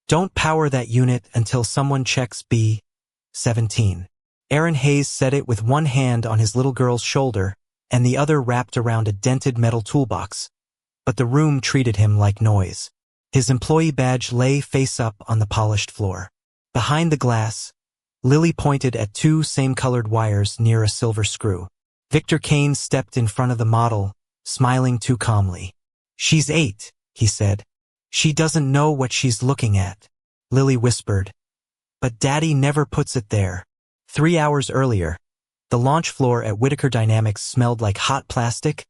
Don't power that unit until someone checks B-17. Aaron Hayes said it with one hand on his little girl's shoulder and the other wrapped around a dented metal toolbox, but the room treated him like noise. His employee badge lay face up on the polished floor. Behind the glass, Lily pointed at two same-colored wires near a silver screw. Victor Kane stepped in front of the model, smiling too calmly. "She's 8, he said. "She doesn't know what she's looking at," Lily whispered. "But Daddy never puts it there." 3 hours earlier, the launch floor at Whittaker Dynamics smelled like hot plastic,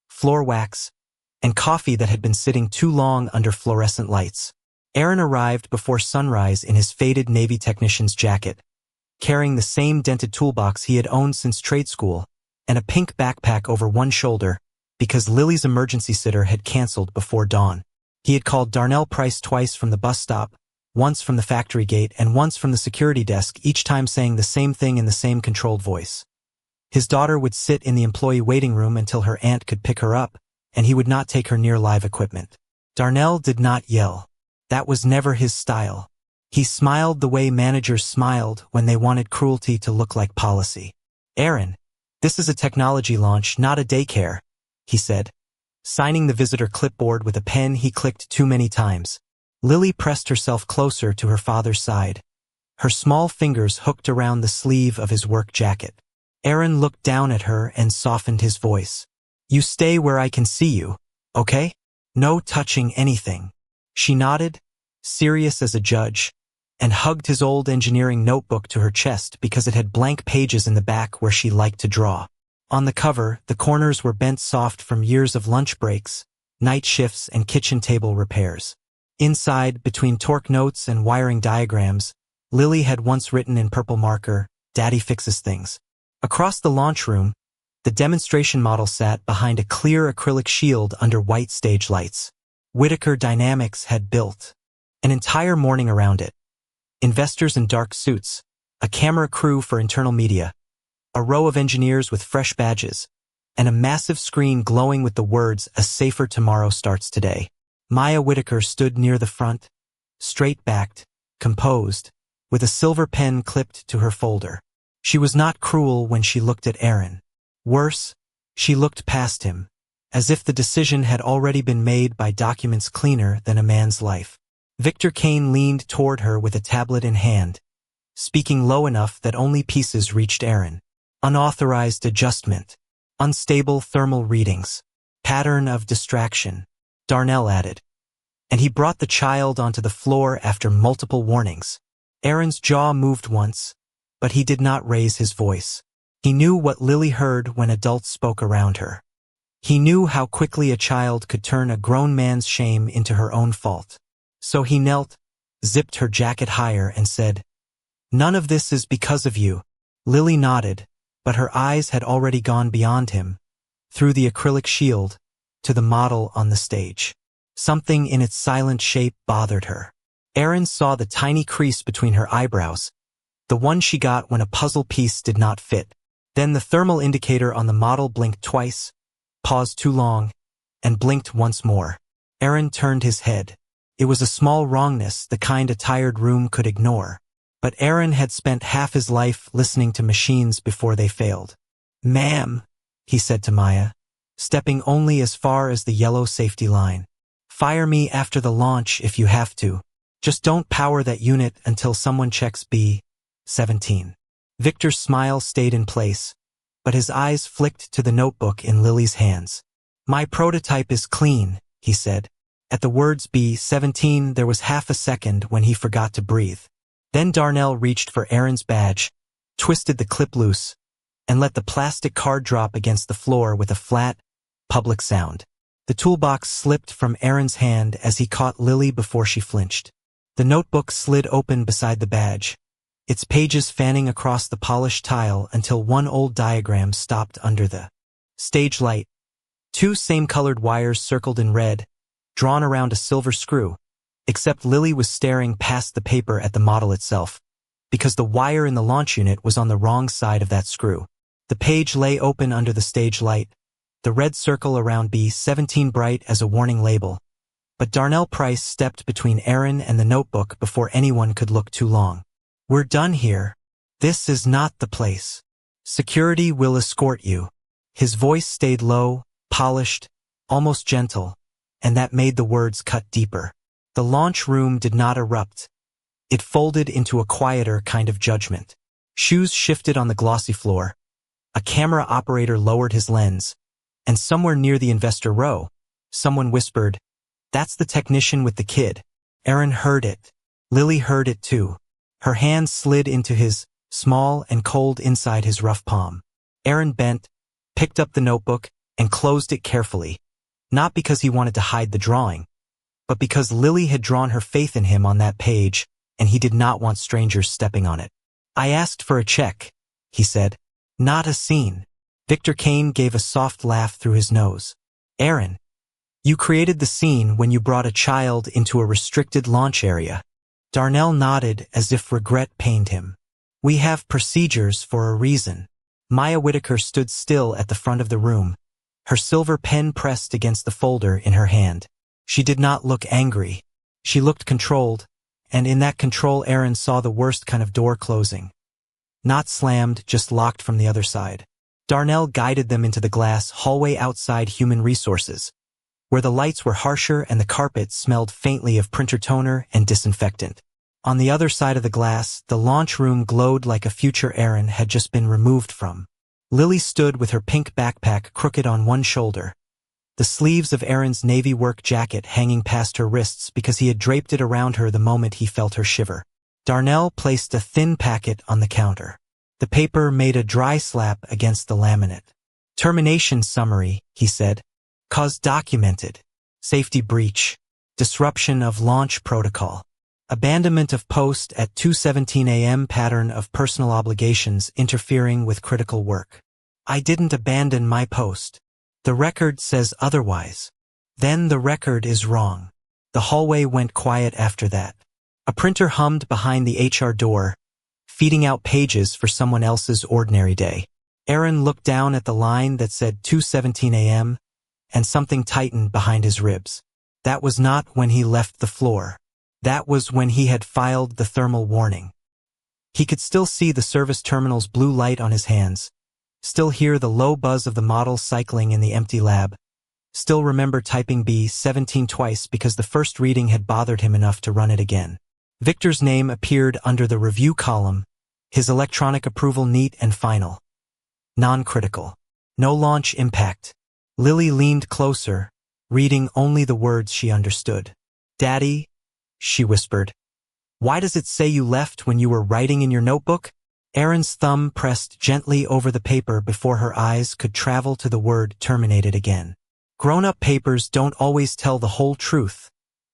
floor wax, and coffee that had been sitting too long under fluorescent lights. Aaron arrived before sunrise in his faded Navy technician's jacket, carrying the same dented toolbox he had owned since trade school, and a pink backpack over one shoulder because Lily's emergency sitter had canceled before dawn. He had called Darnell Price twice from the bus stop, once from the factory gate and once from the security desk, each time saying the same thing in the same controlled voice. His daughter would sit in the employee waiting room until her aunt could pick her up, and he would not take her near live equipment. Darnell did not yell. That was never his style. He smiled the way managers smiled when they wanted cruelty to look like policy. "Aaron, this is a technology launch, not a daycare," he said, signing the visitor clipboard with a pen he clicked too many times. Lily pressed herself closer to her father's side, her small fingers hooked around the sleeve of his work jacket. Aaron looked down at her and softened his voice. "You stay where I can see you, okay? No touching anything." She nodded, serious as a judge, and hugged his old engineering notebook to her chest because it had blank pages in the back where she liked to draw. On the cover, the corners were bent soft from years of lunch breaks, night shifts, and kitchen table repairs. Inside, between torque notes and wiring diagrams, Lily had once written in purple marker, "Daddy fixes things." Across the launch room, the demonstration model sat behind a clear acrylic shield under white stage lights. Whittaker Dynamics had built an entire morning around it. Investors in dark suits, a camera crew for internal media, a row of engineers with fresh badges, and a massive screen glowing with the words, "A safer tomorrow starts today." Maya Whittaker stood near the front, straight-backed, composed, with a silver pen clipped to her folder. She was not cruel when she looked at Aaron. Worse, she looked past him, as if the decision had already been made by documents cleaner than a man's life. Victor Kane leaned toward her with a tablet in hand, speaking low enough that only pieces reached Aaron. "Unauthorized adjustment. Unstable thermal readings. Pattern of distraction," Darnell added. And he brought the child onto the floor after multiple warnings. Aaron's jaw moved once, but he did not raise his voice. He knew what Lily heard when adults spoke around her. He knew how quickly a child could turn a grown man's shame into her own fault. So he knelt, zipped her jacket higher, and said, "None of this is because of you." Lily nodded, but her eyes had already gone beyond him, through the acrylic shield, to the model on the stage. Something in its silent shape bothered her. Aaron saw the tiny crease between her eyebrows, the one she got when a puzzle piece did not fit. Then the thermal indicator on the model blinked twice, paused too long, and blinked once more. Aaron turned his head. It was a small wrongness, the kind a tired room could ignore. But Aaron had spent half his life listening to machines before they failed. "Ma'am," he said to Maya, stepping only as far as the yellow safety line. "Fire me after the launch if you have to. Just don't power that unit until someone checks B-17. Victor's smile stayed in place, but his eyes flicked to the notebook in Lily's hands. "My prototype is clean," he said. At the words B-17, there was half a second when he forgot to breathe. Then Darnell reached for Aaron's badge, twisted the clip loose, and let the plastic card drop against the floor with a flat, public sound. The toolbox slipped from Aaron's hand as he caught Lily before she flinched. The notebook slid open beside the badge, its pages fanning across the polished tile until one old diagram stopped under the stage light. Two same-colored wires circled in red, drawn around a silver screw, except Lily was staring past the paper at the model itself, because the wire in the launch unit was on the wrong side of that screw. The page lay open under the stage light, the red circle around B-17 bright as a warning label, but Darnell Price stepped between Aaron and the notebook before anyone could look too long. "We're done here. This is not the place. Security will escort you." His voice stayed low, polished, almost gentle, and that made the words cut deeper. The launch room did not erupt. It folded into a quieter kind of judgment. Shoes shifted on the glossy floor. A camera operator lowered his lens, and somewhere near the investor row, someone whispered, "That's the technician with the kid." Aaron heard it. Lily heard it too. Her hand slid into his, small and cold inside his rough palm. Aaron bent, picked up the notebook, and closed it carefully, not because he wanted to hide the drawing, but because Lily had drawn her faith in him on that page, and he did not want strangers stepping on it. "I asked for a check," he said. "Not a scene." Victor Kane gave a soft laugh through his nose. "Aaron, you created the scene when you brought a child into a restricted launch area." Darnell nodded as if regret pained him. "We have procedures for a reason." Maya Whitaker stood still at the front of the room, her silver pen pressed against the folder in her hand. She did not look angry. She looked controlled, and in that control Aaron saw the worst kind of door closing. Not slammed, just locked from the other side. Darnell guided them into the glass hallway outside Human Resources, where the lights were harsher and the carpet smelled faintly of printer toner and disinfectant. On the other side of the glass, the launch room glowed like a future Aaron had just been removed from. Lily stood with her pink backpack crooked on one shoulder, the sleeves of Aaron's navy work jacket hanging past her wrists because he had draped it around her the moment he felt her shiver. Darnell placed a thin packet on the counter. The paper made a dry slap against the laminate. "Termination summary," he said. "Cause documented. Safety breach. Disruption of launch protocol. Abandonment of post at 2:17 a.m. Pattern of personal obligations interfering with critical work." "I didn't abandon my post. The record says otherwise." "Then the record is wrong." The hallway went quiet after that. A printer hummed behind the HR door, feeding out pages for someone else's ordinary day. Aaron looked down at the line that said 2:17 a.m., and something tightened behind his ribs. That was not when he left the floor. That was when he had filed the thermal warning. He could still see the service terminal's blue light on his hands, still hear the low buzz of the model cycling in the empty lab, still remember typing B17 twice because the first reading had bothered him enough to run it again. Victor's name appeared under the review column, his electronic approval neat and final. Non-critical. No launch impact. Lily leaned closer, reading only the words she understood. "Daddy," she whispered, "why does it say you left when you were writing in your notebook?" Aaron's thumb pressed gently over the paper before her eyes could travel to the word terminated again. "Grown-up papers don't always tell the whole truth,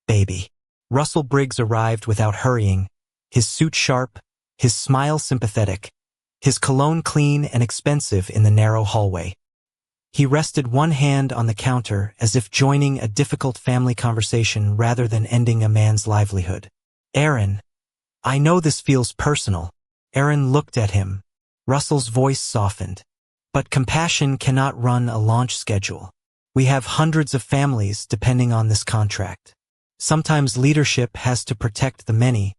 baby." Russell Briggs arrived without hurrying, his suit sharp, his smile sympathetic, his cologne clean and expensive in the narrow hallway. He rested one hand on the counter as if joining a difficult family conversation rather than ending a man's livelihood. "Aaron, I know this feels personal." Aaron looked at him. Russell's voice softened. "But compassion cannot run a launch schedule. We have hundreds of families depending on this contract. Sometimes leadership has to protect the many,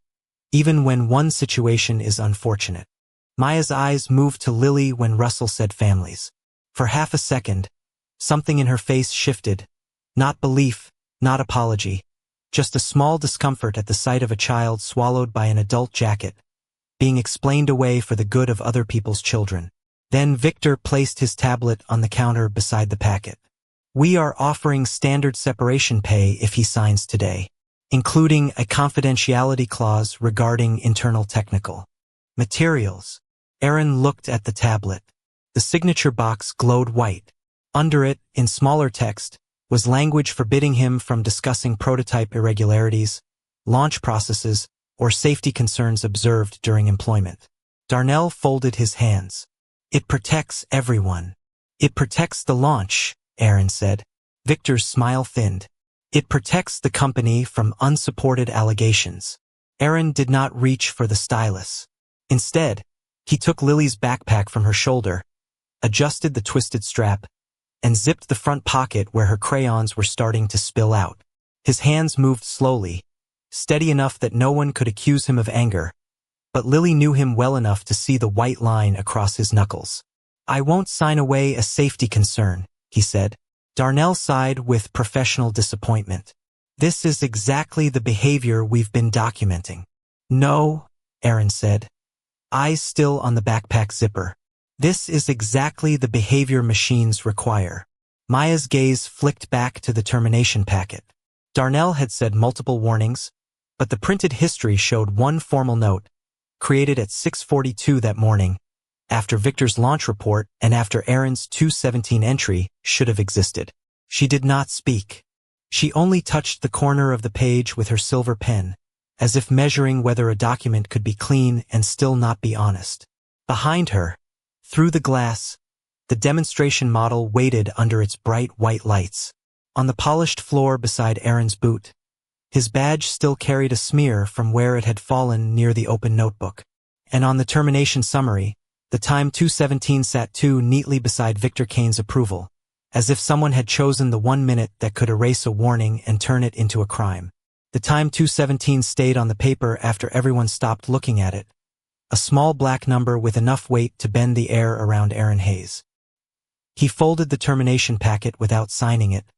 even when one situation is unfortunate." Maya's eyes moved to Lily when Russell said families. For half a second, something in her face shifted. Not belief, not apology, just a small discomfort at the sight of a child swallowed by an adult jacket, being explained away for the good of other people's children. Then Victor placed his tablet on the counter beside the packet. "We are offering standard separation pay if he signs today, including a confidentiality clause regarding internal technical materials." Aaron looked at the tablet. The signature box glowed white. Under it, in smaller text, was language forbidding him from discussing prototype irregularities, launch processes, or safety concerns observed during employment. Darnell folded his hands. "It protects everyone. It protects the launch," Aaron said. Victor's smile thinned. "It protects the company from unsupported allegations." Aaron did not reach for the stylus. Instead, he took Lily's backpack from her shoulder, adjusted the twisted strap, and zipped the front pocket where her crayons were starting to spill out. His hands moved slowly, steady enough that no one could accuse him of anger, but Lily knew him well enough to see the white line across his knuckles. "I won't sign away a safety concern," he said. Darnell sighed with professional disappointment. "This is exactly the behavior we've been documenting." "No," Aaron said, eyes still on the backpack zipper. "This is exactly the behavior machines require." Maya's gaze flicked back to the termination packet. Darnell had said multiple warnings, but the printed history showed one formal note, created at 6:42 that morning, after Victor's launch report and after Aaron's 2:17 entry should have existed. She did not speak. She only touched the corner of the page with her silver pen, as if measuring whether a document could be clean and still not be honest. Behind her, through the glass, the demonstration model waited under its bright white lights. On the polished floor beside Aaron's boot, his badge still carried a smear from where it had fallen near the open notebook. And on the termination summary, the time 2:17 sat too neatly beside Victor Kane's approval, as if someone had chosen the 1 minute that could erase a warning and turn it into a crime. The time 2:17 stayed on the paper after everyone stopped looking at it, a small black number with enough weight to bend the air around Aaron Hayes. He folded the termination packet without signing it,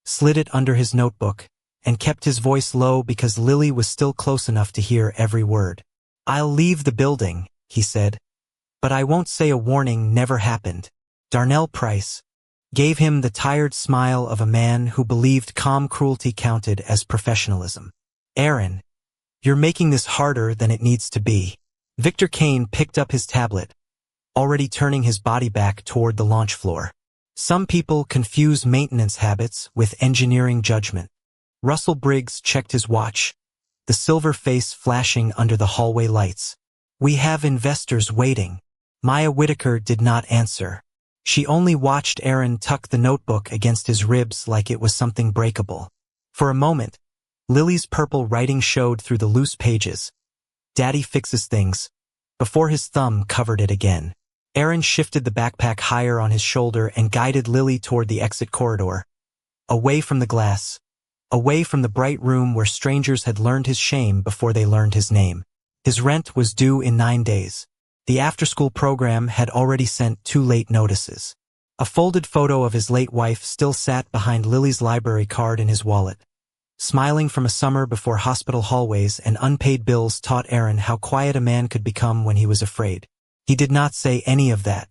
slid it under his notebook, and kept his voice low because Lily was still close enough to hear every word. "I'll leave the building," he said, "but I won't say a warning never happened." Darnell Price gave him the tired smile of a man who believed calm cruelty counted as professionalism. "Aaron, you're making this harder than it needs to be." Victor Kane picked up his tablet, already turning his body back toward the launch floor. Some people confuse maintenance habits with engineering judgment. Russell Briggs checked his watch, the silver face flashing under the hallway lights. "We have investors waiting." Maya Whitaker did not answer. She only watched Aaron tuck the notebook against his ribs like it was something breakable. For a moment, Lily's purple writing showed through the loose pages. "Daddy fixes things," before his thumb covered it again. Aaron shifted the backpack higher on his shoulder and guided Lily toward the exit corridor, away from the glass, away from the bright room where strangers had learned his shame before they learned his name. His rent was due in 9 days. The after-school program had already sent 2 late notices. A folded photo of his late wife still sat behind Lily's library card in his wallet. Smiling from a summer before hospital hallways and unpaid bills taught Aaron how quiet a man could become when he was afraid. He did not say any of that.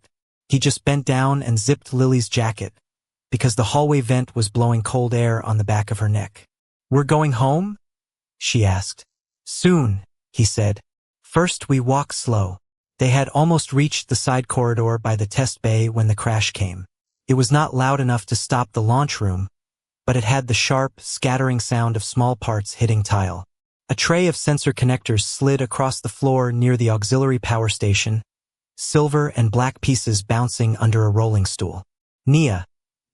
He just bent down and zipped Lily's jacket, because the hallway vent was blowing cold air on the back of her neck. "We're going home?" she asked. "Soon," he said. "First we walk slow." They had almost reached the side corridor by the test bay when the crash came. It was not loud enough to stop the launch room, but it had the sharp, scattering sound of small parts hitting tile. A tray of sensor connectors slid across the floor near the auxiliary power station, silver and black pieces bouncing under a rolling stool. Nia,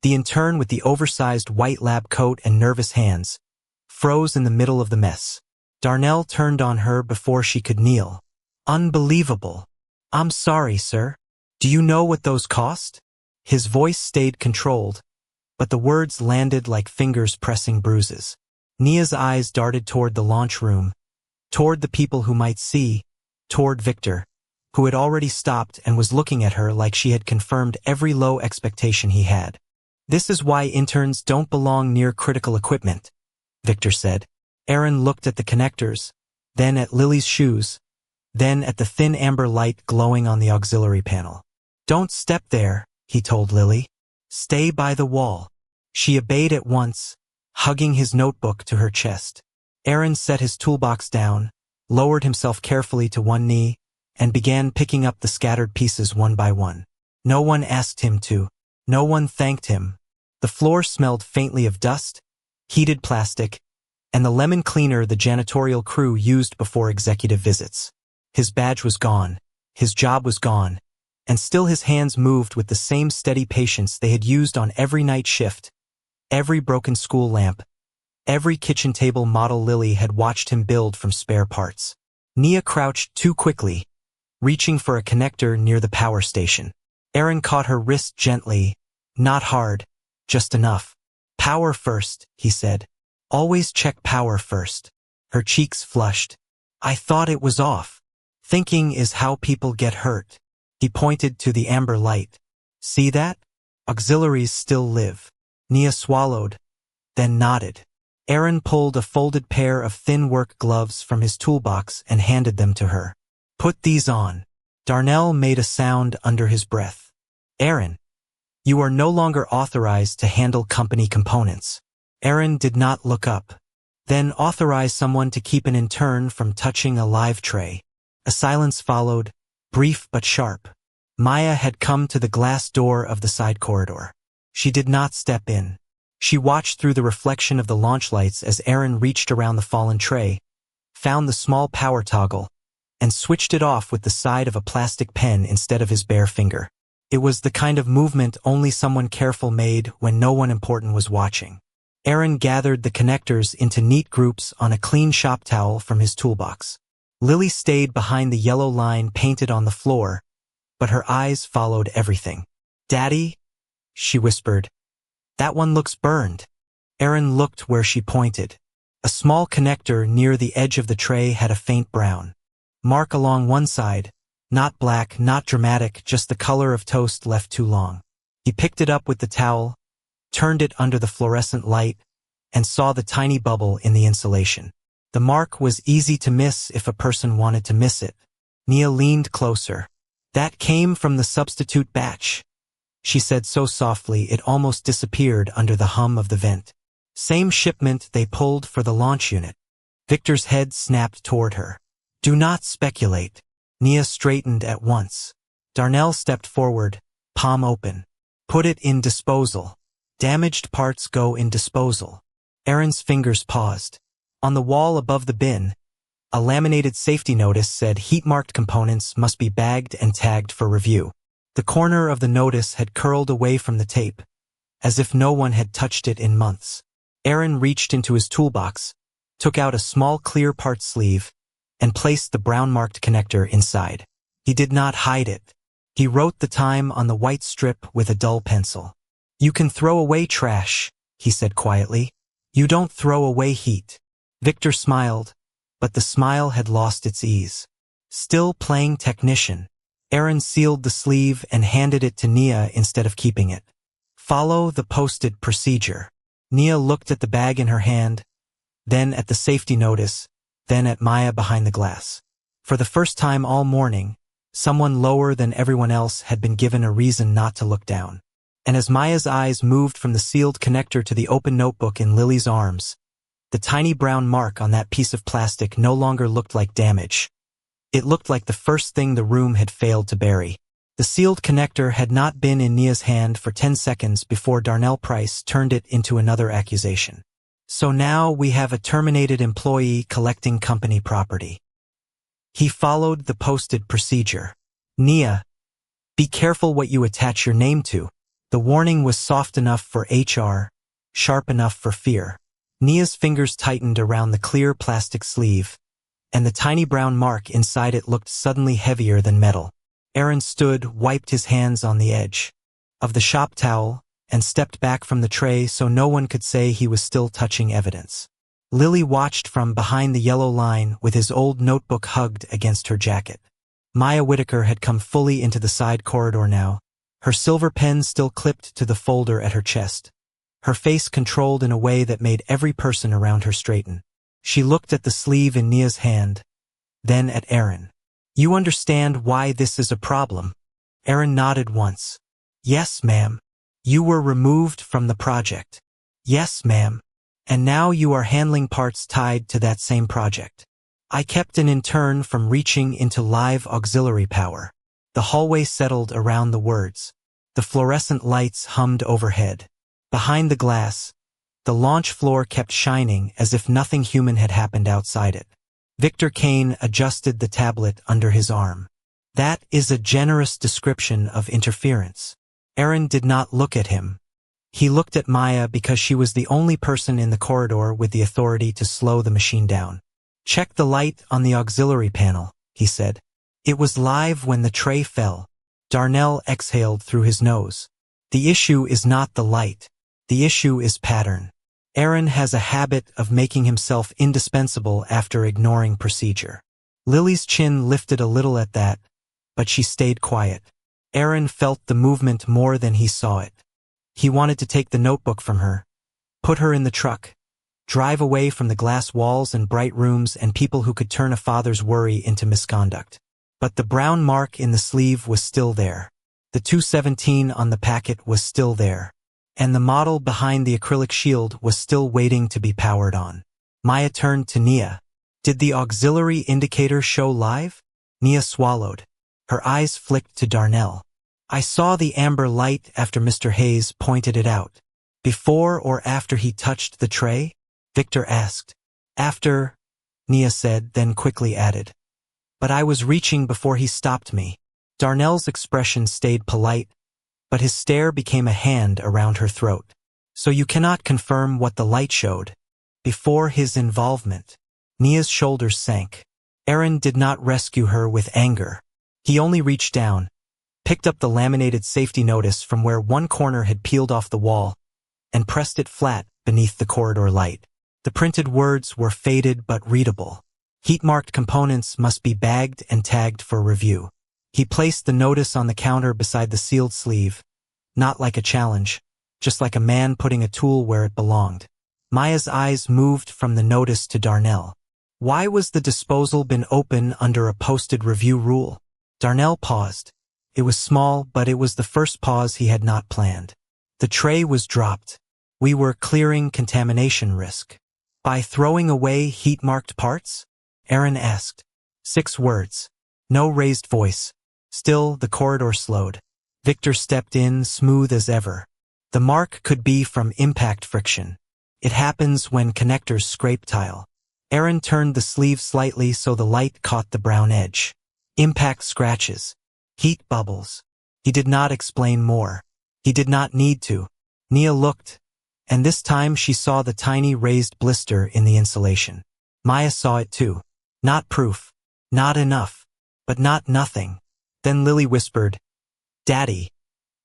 the intern with the oversized white lab coat and nervous hands, froze in the middle of the mess. Darnell turned on her before she could kneel. "Unbelievable. I'm sorry, sir. Do you know what those cost?" His voice stayed controlled, but the words landed like fingers pressing bruises. Nia's eyes darted toward the launch room, toward the people who might see, toward Victor, who had already stopped and was looking at her like she had confirmed every low expectation he had. "This is why interns don't belong near critical equipment," Victor said. Aaron looked at the connectors, then at Lily's shoes, then at the thin amber light glowing on the auxiliary panel. "Don't step there," he told Lily. "Stay by the wall." She obeyed at once, hugging his notebook to her chest. Aaron set his toolbox down, lowered himself carefully to one knee, and began picking up the scattered pieces one by one. No one asked him to. No one thanked him. The floor smelled faintly of dust, heated plastic, and the lemon cleaner the janitorial crew used before executive visits. His badge was gone, his job was gone, and still his hands moved with the same steady patience they had used on every night shift, every broken school lamp, every kitchen table model Lily had watched him build from spare parts. Nia crouched too quickly, reaching for a connector near the power station. Aaron caught her wrist gently, not hard, just enough. "Power first," he said. Always check power first. Her cheeks flushed. I thought it was off. Thinking is how people get hurt. He pointed to the amber light. See that? Auxiliaries still live. Nia swallowed, then nodded. Aaron pulled a folded pair of thin work gloves from his toolbox and handed them to her. Put these on. Darnell made a sound under his breath. Aaron, you are no longer authorized to handle company components. Aaron did not look up. Then authorize someone to keep an intern from touching a live tray. A silence followed, brief but sharp. Maya had come to the glass door of the side corridor. She did not step in. She watched through the reflection of the launch lights as Aaron reached around the fallen tray, found the small power toggle, and switched it off with the side of a plastic pen instead of his bare finger. It was the kind of movement only someone careful made when no one important was watching. Aaron gathered the connectors into neat groups on a clean shop towel from his toolbox. Lily stayed behind the yellow line painted on the floor, but her eyes followed everything. Daddy, she whispered, that one looks burned. Aaron looked where she pointed. A small connector near the edge of the tray had a faint brown mark along one side, not black, not dramatic, just the color of toast left too long. He picked it up with the towel, turned it under the fluorescent light, and saw the tiny bubble in the insulation. The mark was easy to miss if a person wanted to miss it. Nia leaned closer. That came from the substitute batch, she said so softly it almost disappeared under the hum of the vent. Same shipment they pulled for the launch unit. Victor's head snapped toward her. Do not speculate. Nia straightened at once. Darnell stepped forward, palm open. Put it in disposal. Damaged parts go in disposal. Aaron's fingers paused. On the wall above the bin, a laminated safety notice said heat-marked components must be bagged and tagged for review. The corner of the notice had curled away from the tape, as if no one had touched it in months. Aaron reached into his toolbox, took out a small clear part sleeve, and placed the brown-marked connector inside. He did not hide it. He wrote the time on the white strip with a dull pencil. You can throw away trash, he said quietly. You don't throw away heat. Victor smiled, but the smile had lost its ease. Still playing technician. Aaron sealed the sleeve and handed it to Nia instead of keeping it. Follow the posted procedure. Nia looked at the bag in her hand, then at the safety notice, then at Maya behind the glass. For the first time all morning, someone lower than everyone else had been given a reason not to look down. And as Maya's eyes moved from the sealed connector to the open notebook in Lily's arms, the tiny brown mark on that piece of plastic no longer looked like damage. It looked like the first thing the room had failed to bury. The sealed connector had not been in Nia's hand for 10 seconds before Darnell Price turned it into another accusation. So now we have a terminated employee collecting company property. He followed the posted procedure. Nia, be careful what you attach your name to. The warning was soft enough for HR, sharp enough for fear. Nia's fingers tightened around the clear plastic sleeve, and the tiny brown mark inside it looked suddenly heavier than metal. Aaron stood, wiped his hands on the edge of the shop towel, and stepped back from the tray so no one could say he was still touching evidence. Lily watched from behind the yellow line with his old notebook hugged against her jacket. Maya Whitaker had come fully into the side corridor now, her silver pen still clipped to the folder at her chest, her face controlled in a way that made every person around her straighten. She looked at the sleeve in Nia's hand, then at Aaron. You understand why this is a problem? Aaron nodded once. Yes, ma'am. You were removed from the project. Yes, ma'am. And now you are handling parts tied to that same project. I kept an intern from reaching into live auxiliary power. The hallway settled around the words. The fluorescent lights hummed overhead. Behind the glass, the launch floor kept shining as if nothing human had happened outside it. Victor Kane adjusted the tablet under his arm. That is a generous description of interference. Aaron did not look at him. He looked at Maya because she was the only person in the corridor with the authority to slow the machine down. Check the light on the auxiliary panel, he said. It was live when the tray fell. Darnell exhaled through his nose. The issue is not the light. The issue is pattern. Aaron has a habit of making himself indispensable after ignoring procedure. Lily's chin lifted a little at that, but she stayed quiet. Aaron felt the movement more than he saw it. He wanted to take the notebook from her, put her in the truck, drive away from the glass walls and bright rooms and people who could turn a father's worry into misconduct. But the brown mark in the sleeve was still there. The 217 on the packet was still there. And the model behind the acrylic shield was still waiting to be powered on. Maya turned to Nia. Did the auxiliary indicator show live? Nia swallowed. Her eyes flicked to Darnell. I saw the amber light after Mr. Hayes pointed it out. Before or after he touched the tray? Victor asked. After, Nia said, then quickly added. But I was reaching before he stopped me. Darnell's expression stayed polite, but his stare became a hand around her throat. So you cannot confirm what the light showed. Before his involvement. Nia's shoulders sank. Aaron did not rescue her with anger. He only reached down, picked up the laminated safety notice from where one corner had peeled off the wall, and pressed it flat beneath the corridor light. The printed words were faded but readable. Heat-marked components must be bagged and tagged for review. He placed the notice on the counter beside the sealed sleeve, not like a challenge, just like a man putting a tool where it belonged. Maya's eyes moved from the notice to Darnell. Why was the disposal bin open under a posted review rule? Darnell paused. It was small, but it was the first pause he had not planned. The tray was dropped. We were clearing contamination risk. By throwing away heat-marked parts? Aaron asked. 6 words. No raised voice. Still, the corridor slowed. Victor stepped in, smooth as ever. The mark could be from impact friction. It happens when connectors scrape tile. Aaron turned the sleeve slightly so the light caught the brown edge. Impact scratches. Heat bubbles. He did not explain more. He did not need to. Nia looked, and this time she saw the tiny raised blister in the insulation. Maya saw it too. Not proof. Not enough. But not nothing. Then Lily whispered, Daddy.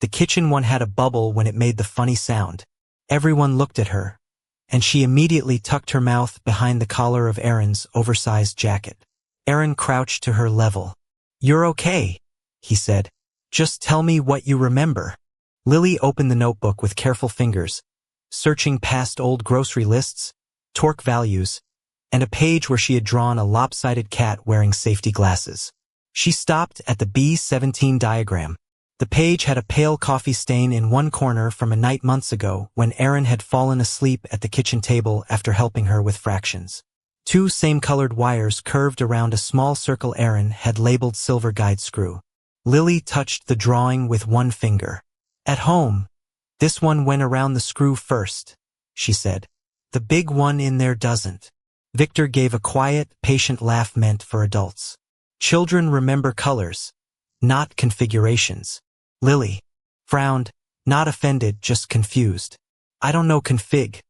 The kitchen one had a bubble when it made the funny sound. Everyone looked at her, and she immediately tucked her mouth behind the collar of Aaron's oversized jacket. Aaron crouched to her level. You're okay, he said. Just tell me what you remember. Lily opened the notebook with careful fingers, searching past old grocery lists, torque values, and a page where she had drawn a lopsided cat wearing safety glasses. She stopped at the B17 diagram. The page had a pale coffee stain in one corner from a night months ago when Aaron had fallen asleep at the kitchen table after helping her with fractions. 2 same-colored wires curved around a small circle Aaron had labeled silver guide screw. Lily touched the drawing with one finger. At home, this one went around the screw first, she said. The big one in there doesn't. Victor gave a quiet, patient laugh meant for adults. Children remember colors, not configurations. Lily frowned, not offended, just confused. I don't know config.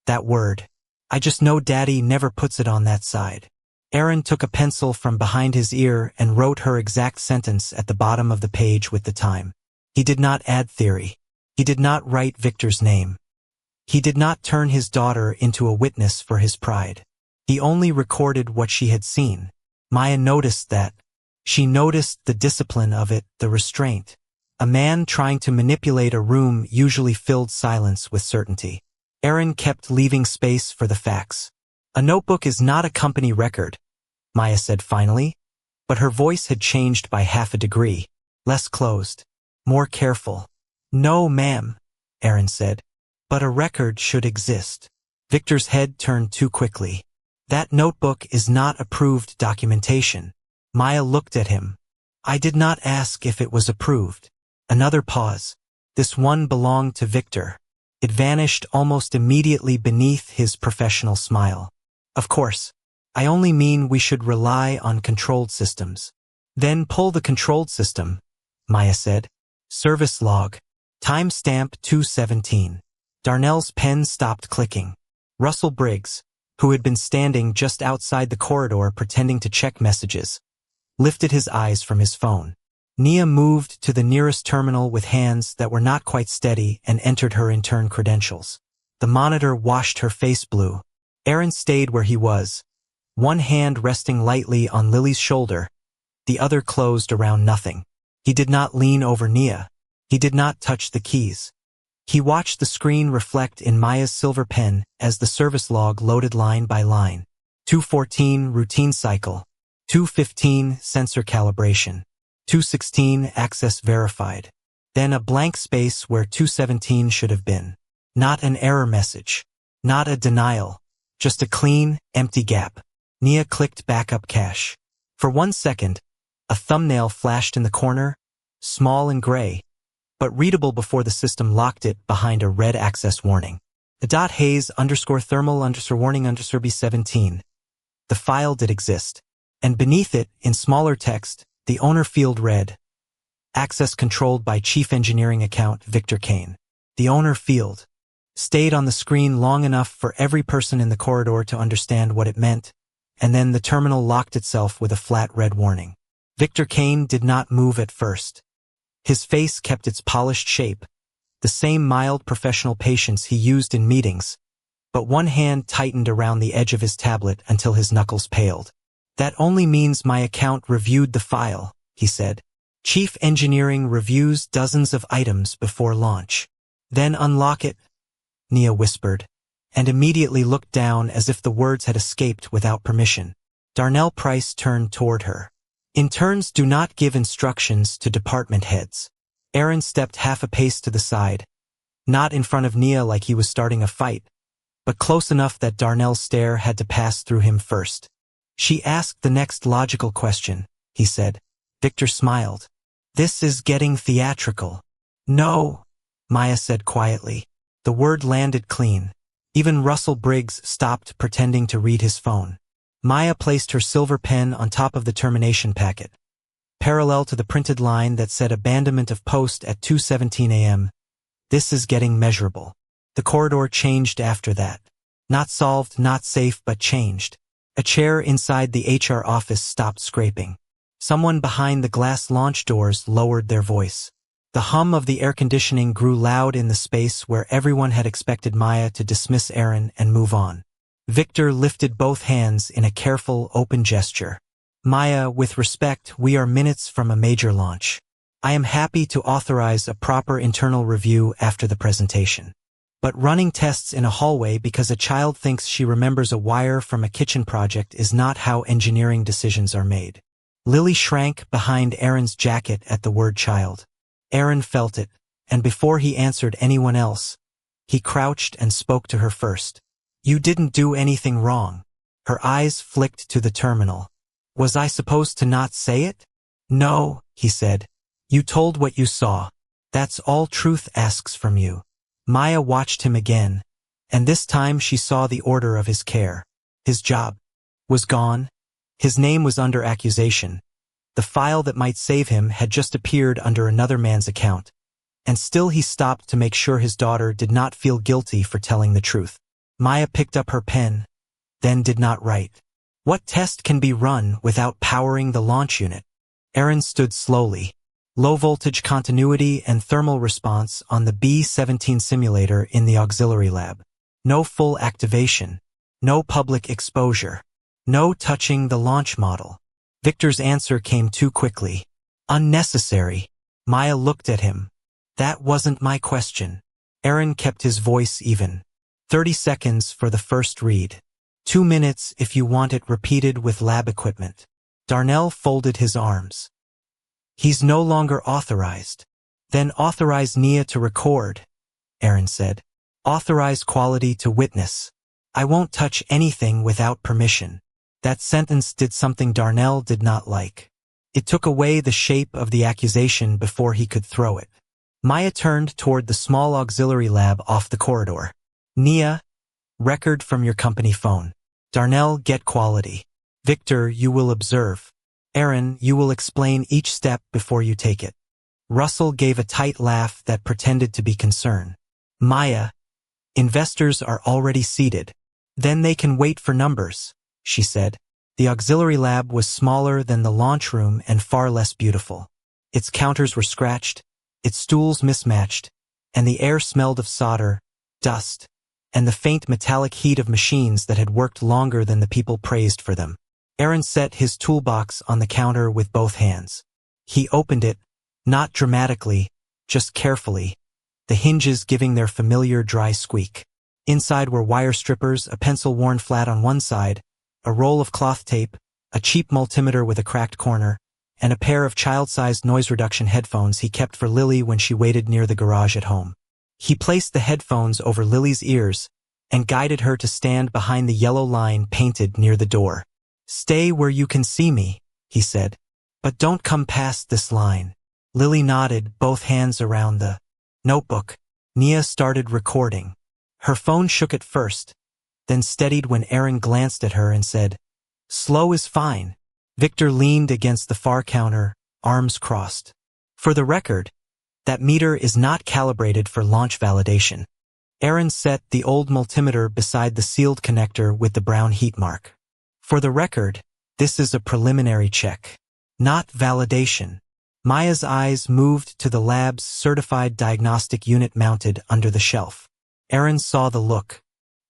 That word. I just know Daddy never puts it on that side. Aaron took a pencil from behind his ear and wrote her exact sentence at the bottom of the page with the time. He did not add theory. He did not write Victor's name. He did not turn his daughter into a witness for his pride. He only recorded what she had seen. Maya noticed that. She noticed the discipline of it, the restraint. A man trying to manipulate a room usually filled silence with certainty. Aaron kept leaving space for the facts. A notebook is not a company record, Maya said finally, but her voice had changed by half a degree. Less closed. More careful. No, ma'am, Aaron said. But a record should exist. Victor's head turned too quickly. That notebook is not approved documentation. Maya looked at him. I did not ask if it was approved. Another pause. This one belonged to Victor. It vanished almost immediately beneath his professional smile. Of course. I only mean we should rely on controlled systems. Then pull the controlled system, Maya said. Service log. Timestamp 217. Darnell's pen stopped clicking. Russell Briggs, who had been standing just outside the corridor pretending to check messages, lifted his eyes from his phone. Nia moved to the nearest terminal with hands that were not quite steady and entered her intern credentials. The monitor washed her face blue. Aaron stayed where he was, one hand resting lightly on Lily's shoulder, the other closed around nothing. He did not lean over Nia. He did not touch the keys. He watched the screen reflect in Maya's silver pen as the service log loaded line by line. 214 routine cycle, 215 sensor calibration, 216 access verified. Then a blank space where 217 should have been. Not an error message. Not a denial. Just a clean, empty gap. Nia clicked backup cache. For 1 second, a thumbnail flashed in the corner, small and gray, but readable before the system locked it behind a red access warning. The .haze _thermal _warning B17. The file did exist, and beneath it, in smaller text, the owner field read, access controlled by Chief Engineering Account Victor Kane. The owner field stayed on the screen long enough for every person in the corridor to understand what it meant, and then the terminal locked itself with a flat red warning. Victor Kane did not move at first. His face kept its polished shape, the same mild professional patience he used in meetings, but one hand tightened around the edge of his tablet until his knuckles paled. That only means my account reviewed the file, he said. Chief Engineering reviews dozens of items before launch. Then unlock it, Nia whispered, and immediately looked down as if the words had escaped without permission. Darnell Price turned toward her. Interns do not give instructions to department heads. Aaron stepped half a pace to the side, not in front of Nia like he was starting a fight, but close enough that Darnell's stare had to pass through him first. She asked the next logical question, he said. Victor smiled. This is getting theatrical. No, Maya said quietly. The word landed clean. Even Russell Briggs stopped pretending to read his phone. Maya placed her silver pen on top of the termination packet, parallel to the printed line that said abandonment of post at 2:17 a.m. This is getting measurable. The corridor changed after that. Not solved, not safe, but changed. A chair inside the HR office stopped scraping. Someone behind the glass launch doors lowered their voice. The hum of the air conditioning grew loud in the space where everyone had expected Maya to dismiss Aaron and move on. Victor lifted both hands in a careful, open gesture. Maya, with respect, we are minutes from a major launch. I am happy to authorize a proper internal review after the presentation. But running tests in a hallway because a child thinks she remembers a wire from a kitchen project is not how engineering decisions are made. Lily shrank behind Aaron's jacket at the word child. Aaron felt it, and before he answered anyone else, he crouched and spoke to her first. You didn't do anything wrong. Her eyes flicked to the terminal. Was I supposed to not say it? No, he said. You told what you saw. That's all truth asks from you. Maya watched him again, and this time she saw the order of his care. His job was gone. His name was under accusation. The file that might save him had just appeared under another man's account, and still he stopped to make sure his daughter did not feel guilty for telling the truth. Maya picked up her pen, then did not write. What test can be run without powering the launch unit? Aaron stood slowly. Low-voltage continuity and thermal response on the B-17 simulator in the auxiliary lab. No full activation. No public exposure. No touching the launch model. Victor's answer came too quickly. Unnecessary. Maya looked at him. That wasn't my question. Aaron kept his voice even. 30 seconds for the first read. 2 minutes if you want it repeated with lab equipment. Darnell folded his arms. He's no longer authorized. Then authorize Nia to record, Aaron said. Authorize quality to witness. I won't touch anything without permission. That sentence did something Darnell did not like. It took away the shape of the accusation before he could throw it. Maya turned toward the small auxiliary lab off the corridor. Nia, record from your company phone. Darnell, get quality. Victor, you will observe. Aaron, you will explain each step before you take it. Russell gave a tight laugh that pretended to be concern. Maya, investors are already seated. Then they can wait for numbers, she said. The auxiliary lab was smaller than the launch room and far less beautiful. Its counters were scratched, its stools mismatched, and the air smelled of solder, dust, and the faint metallic heat of machines that had worked longer than the people praised for them. Aaron set his toolbox on the counter with both hands. He opened it, not dramatically, just carefully, the hinges giving their familiar dry squeak. Inside were wire strippers, a pencil worn flat on one side, a roll of cloth tape, a cheap multimeter with a cracked corner, and a pair of child-sized noise reduction headphones he kept for Lily when she waited near the garage at home. He placed the headphones over Lily's ears and guided her to stand behind the yellow line painted near the door. "Stay where you can see me," he said, "but don't come past this line." Lily nodded, both hands around the notebook. Nia started recording. Her phone shook at first, then steadied when Aaron glanced at her and said, "Slow is fine." Victor leaned against the far counter, arms crossed. "For the record, that meter is not calibrated for launch validation." Aaron set the old multimeter beside the sealed connector with the brown heat mark. "For the record, this is a preliminary check, not validation." Maya's eyes moved to the lab's certified diagnostic unit mounted under the shelf. Aaron saw the look.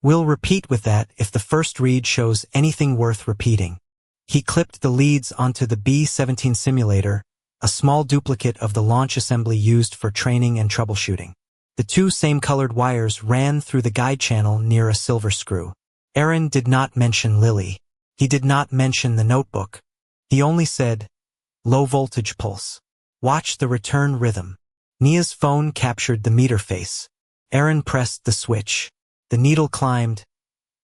"We'll repeat with that if the first read shows anything worth repeating." He clipped the leads onto the B-17 simulator, a small duplicate of the launch assembly used for training and troubleshooting. The two same-colored wires ran through the guide channel near a silver screw. Aaron did not mention Lily. He did not mention the notebook. He only said, "Low-voltage pulse. Watch the return rhythm." Nia's phone captured the meter face. Aaron pressed the switch. The needle climbed,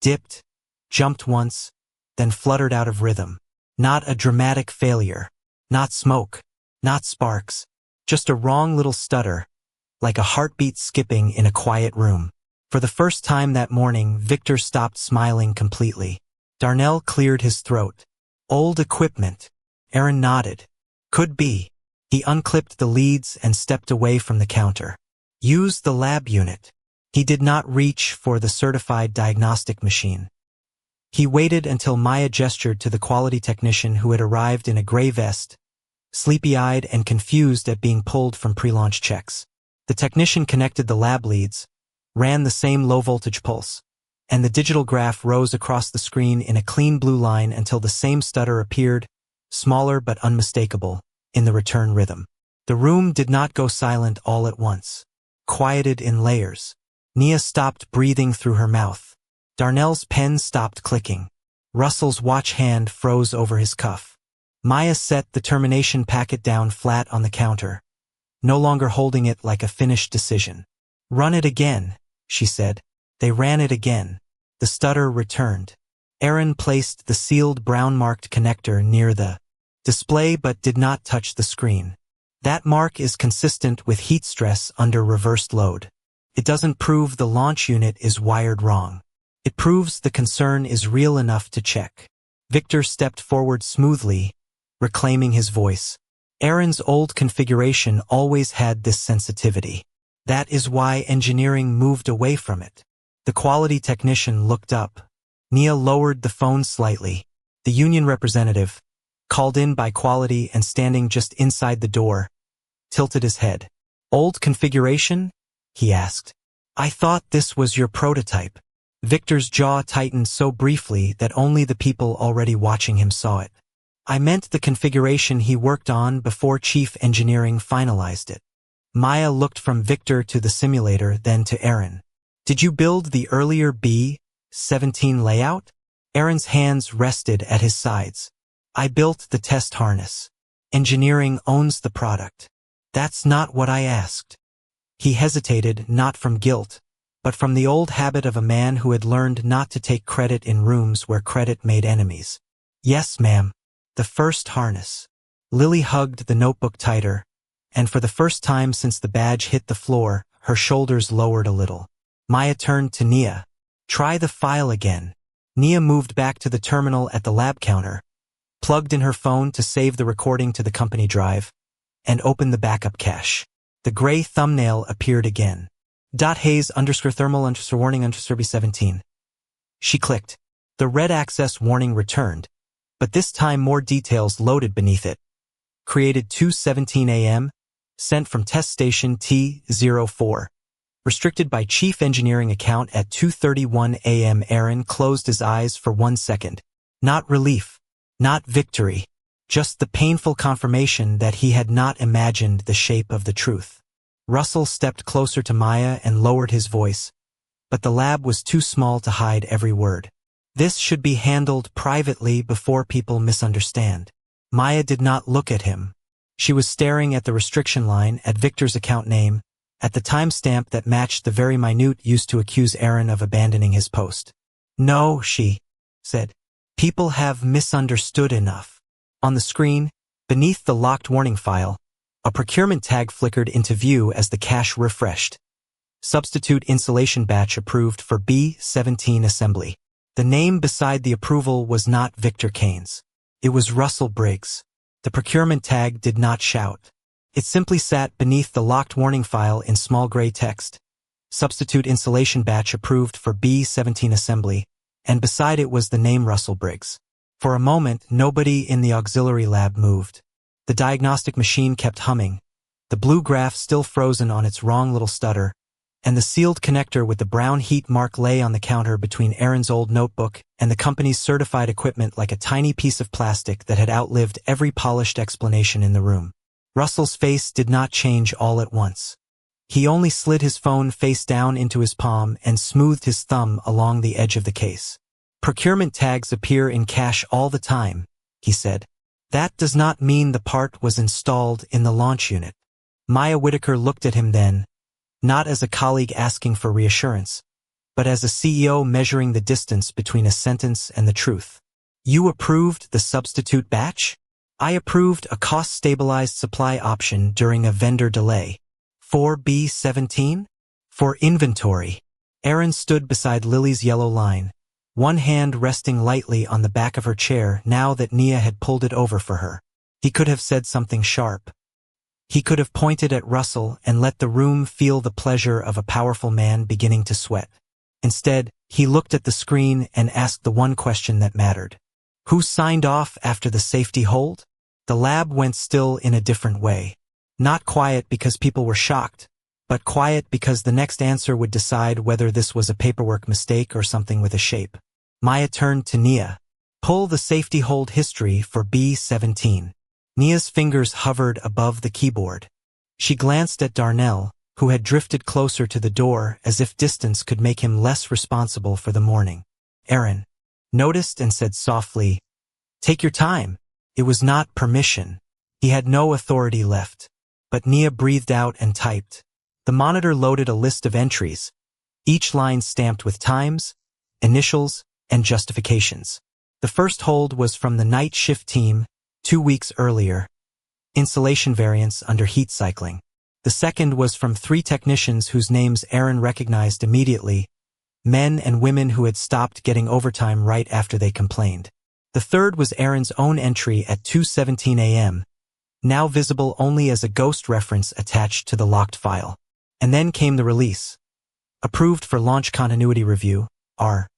dipped, jumped once, then fluttered out of rhythm. Not a dramatic failure. Not smoke. Not sparks. Just a wrong little stutter, like a heartbeat skipping in a quiet room. For the first time that morning, Victor stopped smiling completely. Darnell cleared his throat. "Old equipment." Aaron nodded. "Could be." He unclipped the leads and stepped away from the counter. "Use the lab unit." He did not reach for the certified diagnostic machine. He waited until Maya gestured to the quality technician who had arrived in a gray vest, sleepy-eyed and confused at being pulled from pre-launch checks. The technician connected the lab leads, ran the same low-voltage pulse, and the digital graph rose across the screen in a clean blue line until the same stutter appeared, smaller but unmistakable, in the return rhythm. The room did not go silent all at once. Quieted in layers. Nia stopped breathing through her mouth. Darnell's pen stopped clicking. Russell's watch hand froze over his cuff. Maya set the termination packet down flat on the counter, no longer holding it like a finished decision. "Run it again," she said. They ran it again. The stutter returned. Aaron placed the sealed brown-marked connector near the display but did not touch the screen. "That mark is consistent with heat stress under reversed load. It doesn't prove the launch unit is wired wrong. It proves the concern is real enough to check." Victor stepped forward smoothly, reclaiming his voice. Aaron's old configuration always had this sensitivity. That is why engineering moved away from it. The quality technician looked up. Nia lowered the phone slightly. The union representative, called in by quality and standing just inside the door, tilted his head. "Old configuration?" he asked. "I thought this was your prototype." Victor's jaw tightened so briefly that only the people already watching him saw it. "I meant the configuration he worked on before Chief Engineering finalized it." Maya looked from Victor to the simulator, then to Aaron. "Did you build the earlier B-17 layout?" Aaron's hands rested at his sides. "I built the test harness. Engineering owns the product." "That's not what I asked." He hesitated, not from guilt, but from the old habit of a man who had learned not to take credit in rooms where credit made enemies. "Yes, ma'am. The first harness." Lily hugged the notebook tighter, and for the first time since the badge hit the floor, her shoulders lowered a little. Maya turned to Nia. "Try the file again." Nia moved back to the terminal at the lab counter, plugged in her phone to save the recording to the company drive, and opened the backup cache. The gray thumbnail appeared again. Haze _thermal _warning B-17. She clicked. The red access warning returned, but this time more details loaded beneath it. Created 2:17 a.m., sent from test station T04. Restricted by Chief Engineering Account at 2:31 a.m. Aaron closed his eyes for 1 second. Not relief. Not victory. Just the painful confirmation that he had not imagined the shape of the truth. Russell stepped closer to Maya and lowered his voice, but the lab was too small to hide every word. This should be handled privately before people misunderstand. Maya did not look at him. She was staring at the restriction line, at Victor's account name, at the timestamp that matched the very minute used to accuse Aaron of abandoning his post. No, she said. People have misunderstood enough. On the screen, beneath the locked warning file, a procurement tag flickered into view as the cache refreshed. Substitute insulation batch approved for B-17 assembly. The name beside the approval was not Victor Keynes. It was Russell Briggs. The procurement tag did not shout. It simply sat beneath the locked warning file in small gray text. Substitute insulation batch approved for B-17 assembly, and beside it was the name Russell Briggs. For a moment, nobody in the auxiliary lab moved. The diagnostic machine kept humming, the blue graph still frozen on its wrong little stutter, and the sealed connector with the brown heat mark lay on the counter between Aaron's old notebook and the company's certified equipment like a tiny piece of plastic that had outlived every polished explanation in the room. Russell's face did not change all at once. He only slid his phone face down into his palm and smoothed his thumb along the edge of the case. Procurement tags appear in cache all the time, he said. That does not mean the part was installed in the launch unit. Maya Whitaker looked at him then, not as a colleague asking for reassurance, but as a CEO measuring the distance between a sentence and the truth. You approved the substitute batch? I approved a cost-stabilized supply option during a vendor delay. For B-17? For inventory. Aaron stood beside Lily's yellow line, one hand resting lightly on the back of her chair now that Nia had pulled it over for her. He could have said something sharp. He could have pointed at Russell and let the room feel the pleasure of a powerful man beginning to sweat. Instead, he looked at the screen and asked the one question that mattered. Who signed off after the safety hold? The lab went still in a different way. Not quiet because people were shocked, but quiet because the next answer would decide whether this was a paperwork mistake or something with a shape. Maya turned to Nia. Pull the safety hold history for B-17. Nia's fingers hovered above the keyboard. She glanced at Darnell, who had drifted closer to the door as if distance could make him less responsible for the morning. Aaron noticed and said softly, "Take your time." It was not permission. He had no authority left. But Nia breathed out and typed. The monitor loaded a list of entries, each line stamped with times, initials, and justifications. The first hold was from the night shift team, 2 weeks earlier. Insulation variance under heat cycling. The second was from 3 technicians whose names Aaron recognized immediately, men and women who had stopped getting overtime right after they complained. The third was Aaron's own entry at 2:17 a.m., now visible only as a ghost reference attached to the locked file. And then came the release. Approved for launch continuity review, R.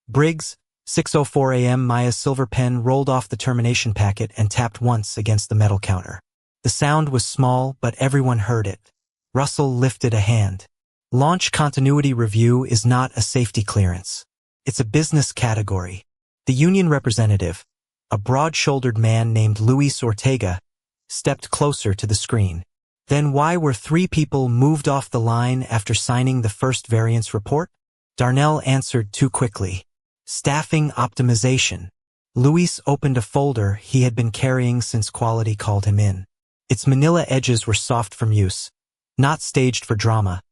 Briggs, 6:04 a.m. Maya's silver pen rolled off the termination packet and tapped once against the metal counter. The sound was small, but everyone heard it. Russell lifted a hand. Launch continuity review is not a safety clearance. It's a business category. The union representative, a broad-shouldered man named Luis Ortega, stepped closer to the screen. Then why were 3 people moved off the line after signing the first variance report? Darnell answered too quickly. Staffing optimization. Luis opened a folder he had been carrying since quality called him in. Its manila edges were soft from use, not staged for drama,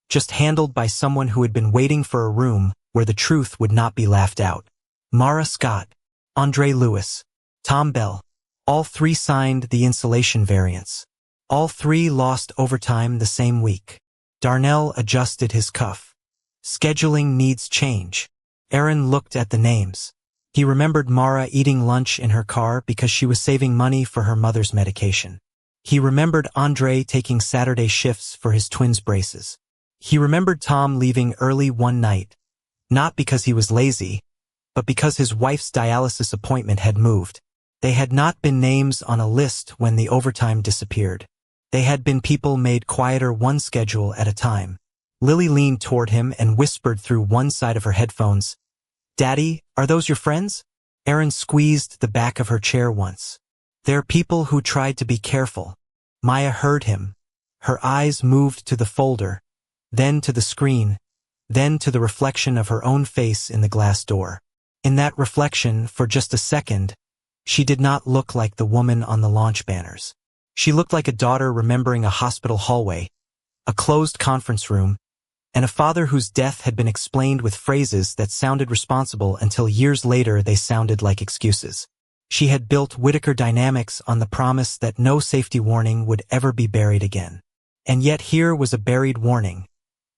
just handled by someone who had been waiting for a room where the truth would not be laughed out. Mara Scott, Andre Lewis, Tom Bell, all 3 signed the insulation variance. All 3 lost overtime the same week. Darnell adjusted his cuff. Scheduling needs change. Aaron looked at the names. He remembered Mara eating lunch in her car because she was saving money for her mother's medication. He remembered Andre taking Saturday shifts for his twins' braces. He remembered Tom leaving early one night, not because he was lazy, but because his wife's dialysis appointment had moved. They had not been names on a list when the overtime disappeared. They had been people made quieter one schedule at a time. Lily leaned toward him and whispered through one side of her headphones, "Daddy, are those your friends?" Aaron squeezed the back of her chair once. "They're people who tried to be careful." Maya heard him. Her eyes moved to the folder, then to the screen, then to the reflection of her own face in the glass door. In that reflection, for just a second, she did not look like the woman on the launch banners. She looked like a daughter remembering a hospital hallway, a closed conference room, and a father whose death had been explained with phrases that sounded responsible until years later they sounded like excuses. She had built Whittaker Dynamics on the promise that no safety warning would ever be buried again. And yet here was a buried warning,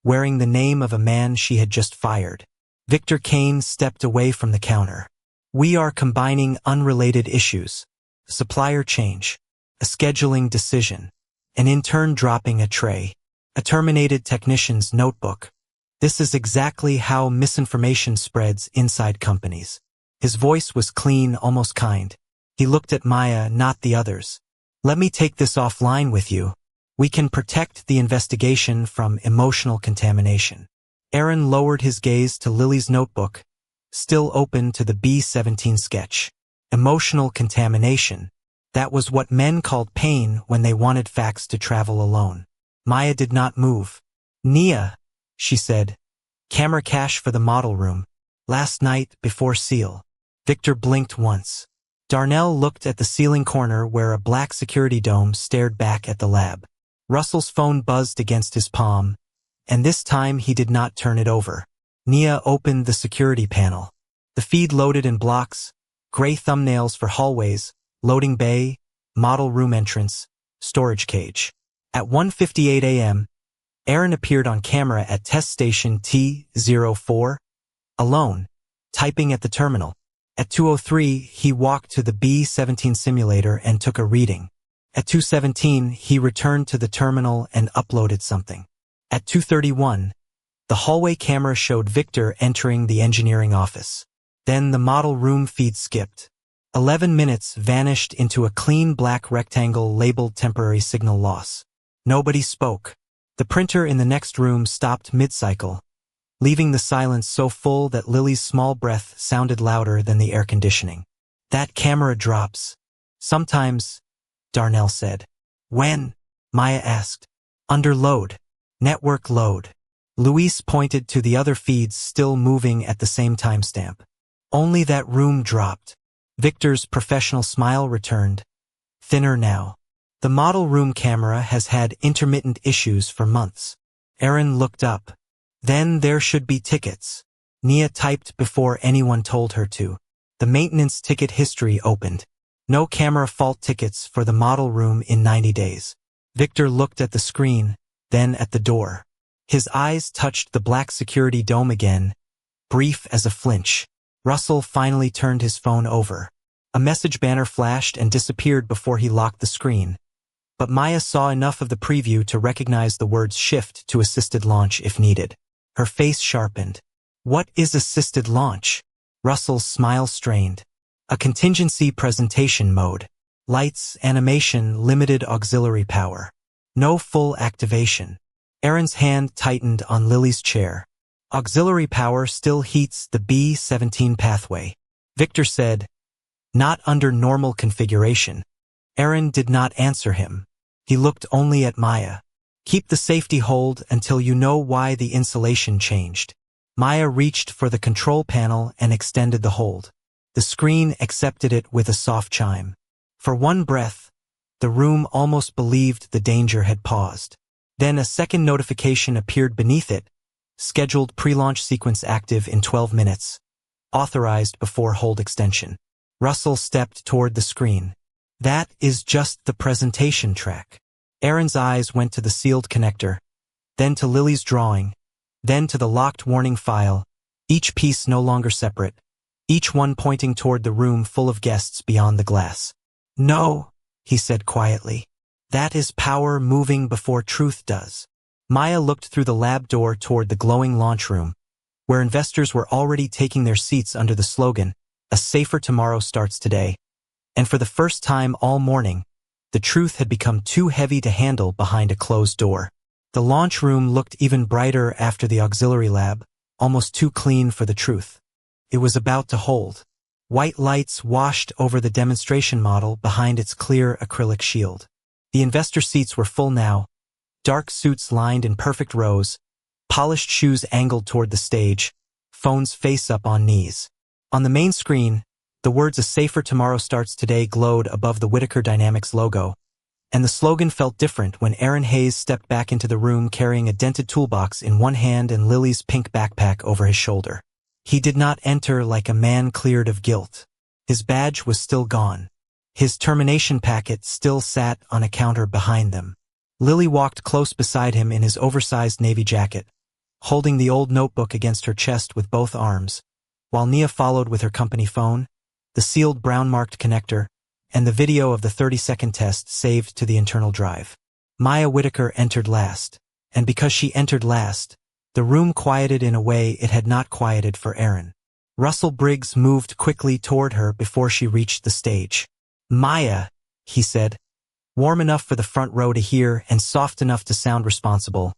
wearing the name of a man she had just fired. Victor Kane stepped away from the counter. "We are combining unrelated issues. A supplier change, a scheduling decision, an intern dropping a tray, a terminated technician's notebook. This is exactly how misinformation spreads inside companies." His voice was clean, almost kind. He looked at Maya, not the others. "Let me take this offline with you. We can protect the investigation from emotional contamination." Aaron lowered his gaze to Lily's notebook, still open to the B-17 sketch. Emotional contamination. That was what men called pain when they wanted facts to travel alone. Maya did not move. "Nia," she said. "Camera cache for the model room. Last night before seal." Victor blinked once. Darnell looked at the ceiling corner where a black security dome stared back at the lab. Russell's phone buzzed against his palm, and this time he did not turn it over. Nia opened the security panel. The feed loaded in blocks, gray thumbnails for hallways, loading bay, model room entrance, storage cage. At 1:58 a.m., Aaron appeared on camera at test station T04, alone, typing at the terminal. At 2:03, he walked to the B-17 simulator and took a reading. At 2:17, he returned to the terminal and uploaded something. At 2:31, the hallway camera showed Victor entering the engineering office. Then the model room feed skipped. 11 minutes vanished into a clean black rectangle labeled temporary signal loss. Nobody spoke. The printer in the next room stopped mid-cycle, leaving the silence so full that Lily's small breath sounded louder than the air conditioning. "That camera drops. Sometimes," Darnell said. "When?" Maya asked. "Under load. Network load." Luis pointed to the other feeds still moving at the same timestamp. "Only that room dropped." Victor's professional smile returned, thinner now. "The model room camera has had intermittent issues for months." Aaron looked up. "Then there should be tickets." Nia typed before anyone told her to. The maintenance ticket history opened. No camera fault tickets for the model room in 90 days. Victor looked at the screen, then at the door. His eyes touched the black security dome again, brief as a flinch. Russell finally turned his phone over. A message banner flashed and disappeared before he locked the screen. But Maya saw enough of the preview to recognize the words "shift to assisted launch" if needed. Her face sharpened. "What is assisted launch?" Russell's smile strained. "A contingency presentation mode. Lights, animation, limited auxiliary power. No full activation." Aaron's hand tightened on Lily's chair. "Auxiliary power still heats the B-17 pathway." Victor said, "Not under normal configuration." Aaron did not answer him. He looked only at Maya. "Keep the safety hold until you know why the insulation changed." Maya reached for the control panel and extended the hold. The screen accepted it with a soft chime. For one breath, the room almost believed the danger had paused. Then a second notification appeared beneath it, scheduled pre-launch sequence active in 12 minutes, authorized before hold extension. Russell stepped toward the screen. "That is just the presentation track." Aaron's eyes went to the sealed connector, then to Lily's drawing, then to the locked warning file, each piece no longer separate, each one pointing toward the room full of guests beyond the glass. "No," he said quietly. "That is power moving before truth does." Maya looked through the lab door toward the glowing launch room, where investors were already taking their seats under the slogan, "A safer tomorrow starts today." And for the first time all morning, the truth had become too heavy to handle behind a closed door. The launch room looked even brighter after the auxiliary lab, almost too clean for the truth. It was about to hold. White lights washed over the demonstration model behind its clear acrylic shield. The investor seats were full now, dark suits lined in perfect rows, polished shoes angled toward the stage, phones face up on knees. On the main screen, the words "A Safer Tomorrow Starts Today" glowed above the Whitaker Dynamics logo, and the slogan felt different when Aaron Hayes stepped back into the room carrying a dented toolbox in one hand and Lily's pink backpack over his shoulder. He did not enter like a man cleared of guilt. His badge was still gone. His termination packet still sat on a counter behind them. Lily walked close beside him in his oversized navy jacket, holding the old notebook against her chest with both arms, while Nia followed with her company phone, the sealed brown-marked connector, and the video of the 30-second test saved to the internal drive. Maya Whitaker entered last, and because she entered last, the room quieted in a way it had not quieted for Aaron. Russell Briggs moved quickly toward her before she reached the stage. "Maya," he said, warm enough for the front row to hear and soft enough to sound responsible.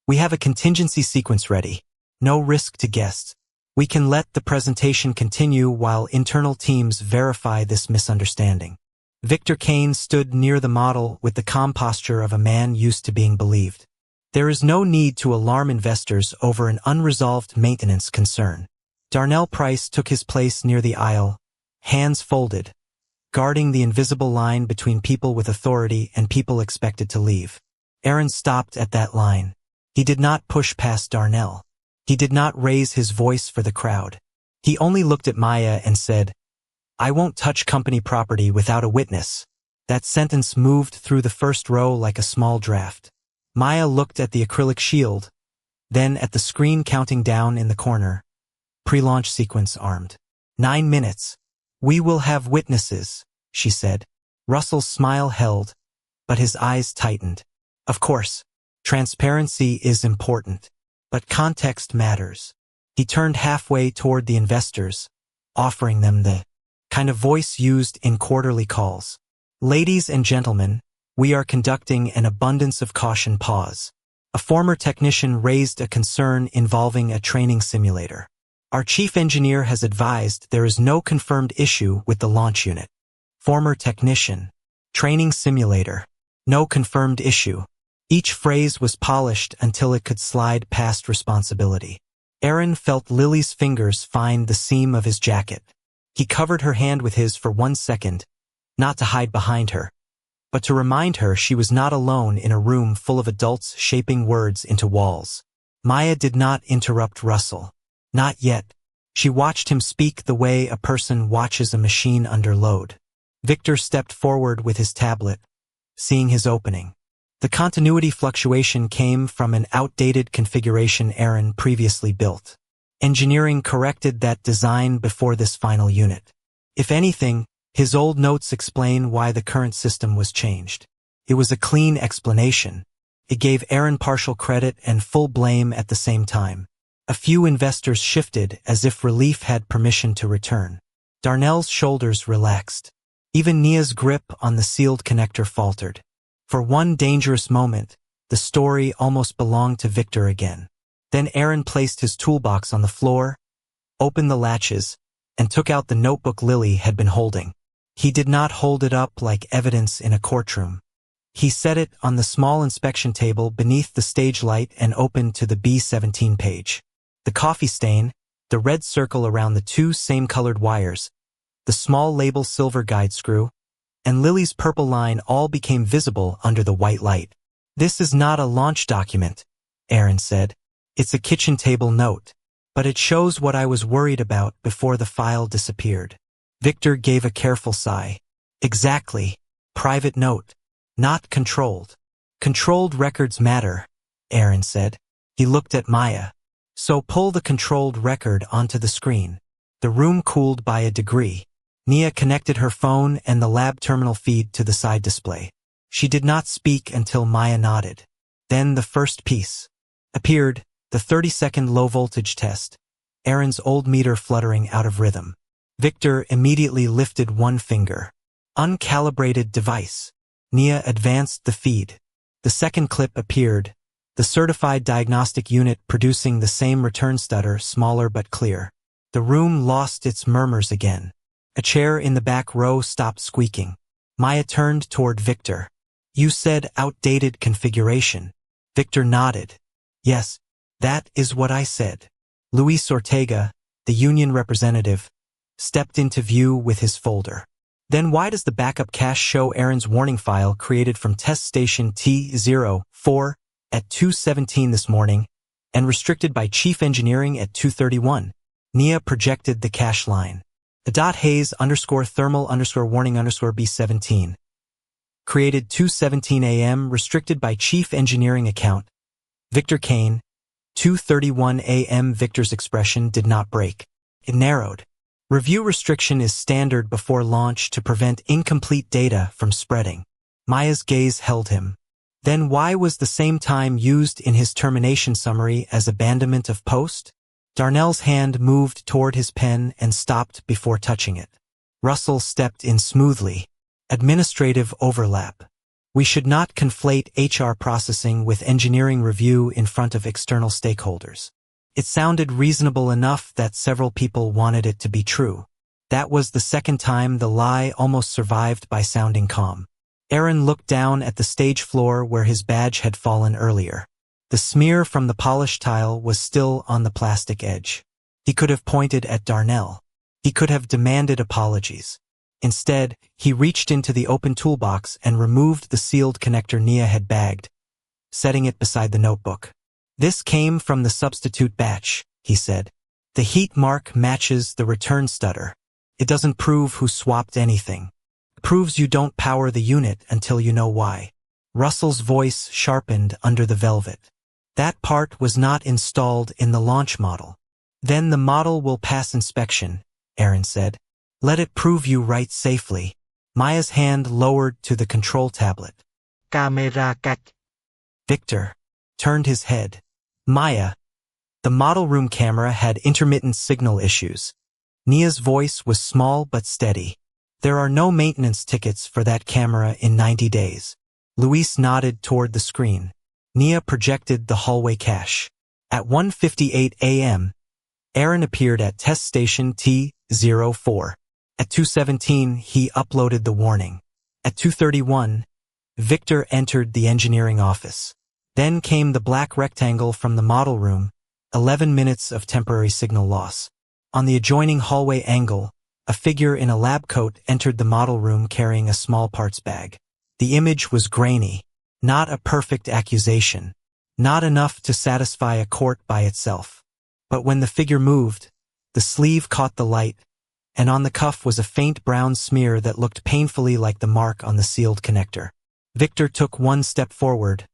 "We have a contingency sequence ready. No risk to guests. We can let the presentation continue while internal teams verify this misunderstanding." Victor Kane stood near the model with the calm posture of a man used to being believed. There is no need to alarm investors over an unresolved maintenance concern. Darnell Price took his place near the aisle, hands folded, guarding the invisible line between people with authority and people expected to leave. Aaron stopped at that line. He did not push past Darnell. He did not raise his voice for the crowd. He only looked at Maya and said, "I won't touch company property without a witness." That sentence moved through the first row like a small draft. Maya looked at the acrylic shield, then at the screen counting down in the corner. Pre-launch sequence armed. 9 minutes. "We will have witnesses," she said. Russell's smile held, but his eyes tightened. Of course, transparency is important, but context matters. He turned halfway toward the investors, offering them the kind of voice used in quarterly calls. "Ladies and gentlemen, we are conducting an abundance of caution pause." A former technician raised a concern involving a training simulator. "Our chief engineer has advised there is no confirmed issue with the launch unit." Former technician. Training simulator. No confirmed issue. Each phrase was polished until it could slide past responsibility. Aaron felt Lily's fingers find the seam of his jacket. He covered her hand with his for 1 second, not to hide behind her, but to remind her she was not alone in a room full of adults shaping words into walls. Maya did not interrupt Russell. Not yet. She watched him speak the way a person watches a machine under load. Victor stepped forward with his tablet, seeing his opening. The continuity fluctuation came from an outdated configuration Aaron previously built. Engineering corrected that design before this final unit. If anything, his old notes explain why the current system was changed. It was a clean explanation. It gave Aaron partial credit and full blame at the same time. A few investors shifted as if relief had permission to return. Darnell's shoulders relaxed. Even Nia's grip on the sealed connector faltered. For one dangerous moment, the story almost belonged to Victor again. Then Aaron placed his toolbox on the floor, opened the latches, and took out the notebook Lily had been holding. He did not hold it up like evidence in a courtroom. He set it on the small inspection table beneath the stage light and opened to the B17 page. The coffee stain, the red circle around the 2 same-colored wires, the small label silver guide screw, and Lily's purple line all became visible under the white light. "This is not a launch document," Aaron said. "It's a kitchen table note. But it shows what I was worried about before the file disappeared." Victor gave a careful sigh. "Exactly. Private note. Not controlled." "Controlled records matter," Aaron said. He looked at Maya. "So pull the controlled record onto the screen." The room cooled by a degree. Nia connected her phone and the lab terminal feed to the side display. She did not speak until Maya nodded. Then the first piece appeared, the 30-second low-voltage test, Aaron's old meter fluttering out of rhythm. Victor immediately lifted one finger. "Uncalibrated device." Nia advanced the feed. The second clip appeared, the The certified diagnostic unit producing the same return stutter, smaller but clear. The room lost its murmurs again. A chair in the back row stopped squeaking. Maya turned toward Victor. You said outdated configuration. Victor nodded. Yes, that is what I said. Luis Ortega, the union representative, stepped into view with his folder. Then why does the backup cache show Aaron's warning file created from test station T04 at 2:17 this morning and restricted by chief engineering at 2:31? Nia projected the cache line. Hayes _thermal _warning B17. Created 2:17 a.m. restricted by chief engineering account. Victor Kane, 2:31 a.m. Victor's expression did not break. It narrowed. Review restriction is standard before launch to prevent incomplete data from spreading. Maya's gaze held him. Then why was the same time used in his termination summary as abandonment of post? Darnell's hand moved toward his pen and stopped before touching it. Russell stepped in smoothly. Administrative overlap. We should not conflate HR processing with engineering review in front of external stakeholders. It sounded reasonable enough that several people wanted it to be true. That was the second time the lie almost survived by sounding calm. Aaron looked down at the stage floor where his badge had fallen earlier. The smear from the polished tile was still on the plastic edge. He could have pointed at Darnell. He could have demanded apologies. Instead, he reached into the open toolbox and removed the sealed connector Nia had bagged, setting it beside the notebook. This came from the substitute batch, he said. The heat mark matches the return stutter. It doesn't prove who swapped anything. It proves you don't power the unit until you know why. Russell's voice sharpened under the velvet. That part was not installed in the launch model. Then the model will pass inspection, Aaron said. Let it prove you right safely. Maya's hand lowered to the control tablet. Camera cut. Victor turned his head. Maya. The model room camera had intermittent signal issues. Nia's voice was small but steady. There are no maintenance tickets for that camera in 90 days. Luis nodded toward the screen. Nia projected the hallway cache. At 1:58 a.m., Aaron appeared at test station T04. At 2:17, he uploaded the warning. At 2:31, Victor entered the engineering office. Then came the black rectangle from the model room, 11 minutes of temporary signal loss. On the adjoining hallway angle, a figure in a lab coat entered the model room carrying a small parts bag. The image was grainy, not a perfect accusation, not enough to satisfy a court by itself. But when the figure moved, the sleeve caught the light, and on the cuff was a faint brown smear that looked painfully like the mark on the sealed connector. Victor took one step forward,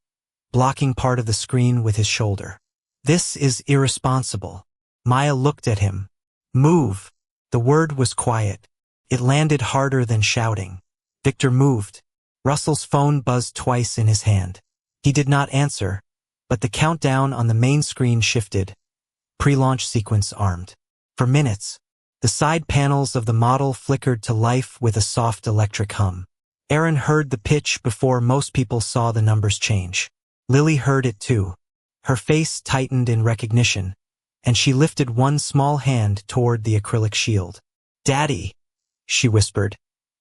blocking part of the screen with his shoulder. This is irresponsible. Maya looked at him. Move. The word was quiet. It landed harder than shouting. Victor moved. Russell's phone buzzed twice in his hand. He did not answer, but the countdown on the main screen shifted. Pre-launch sequence armed. For minutes, the side panels of the model flickered to life with a soft electric hum. Aaron heard the pitch before most people saw the numbers change. Lily heard it too. Her face tightened in recognition, and she lifted one small hand toward the acrylic shield. Daddy, she whispered,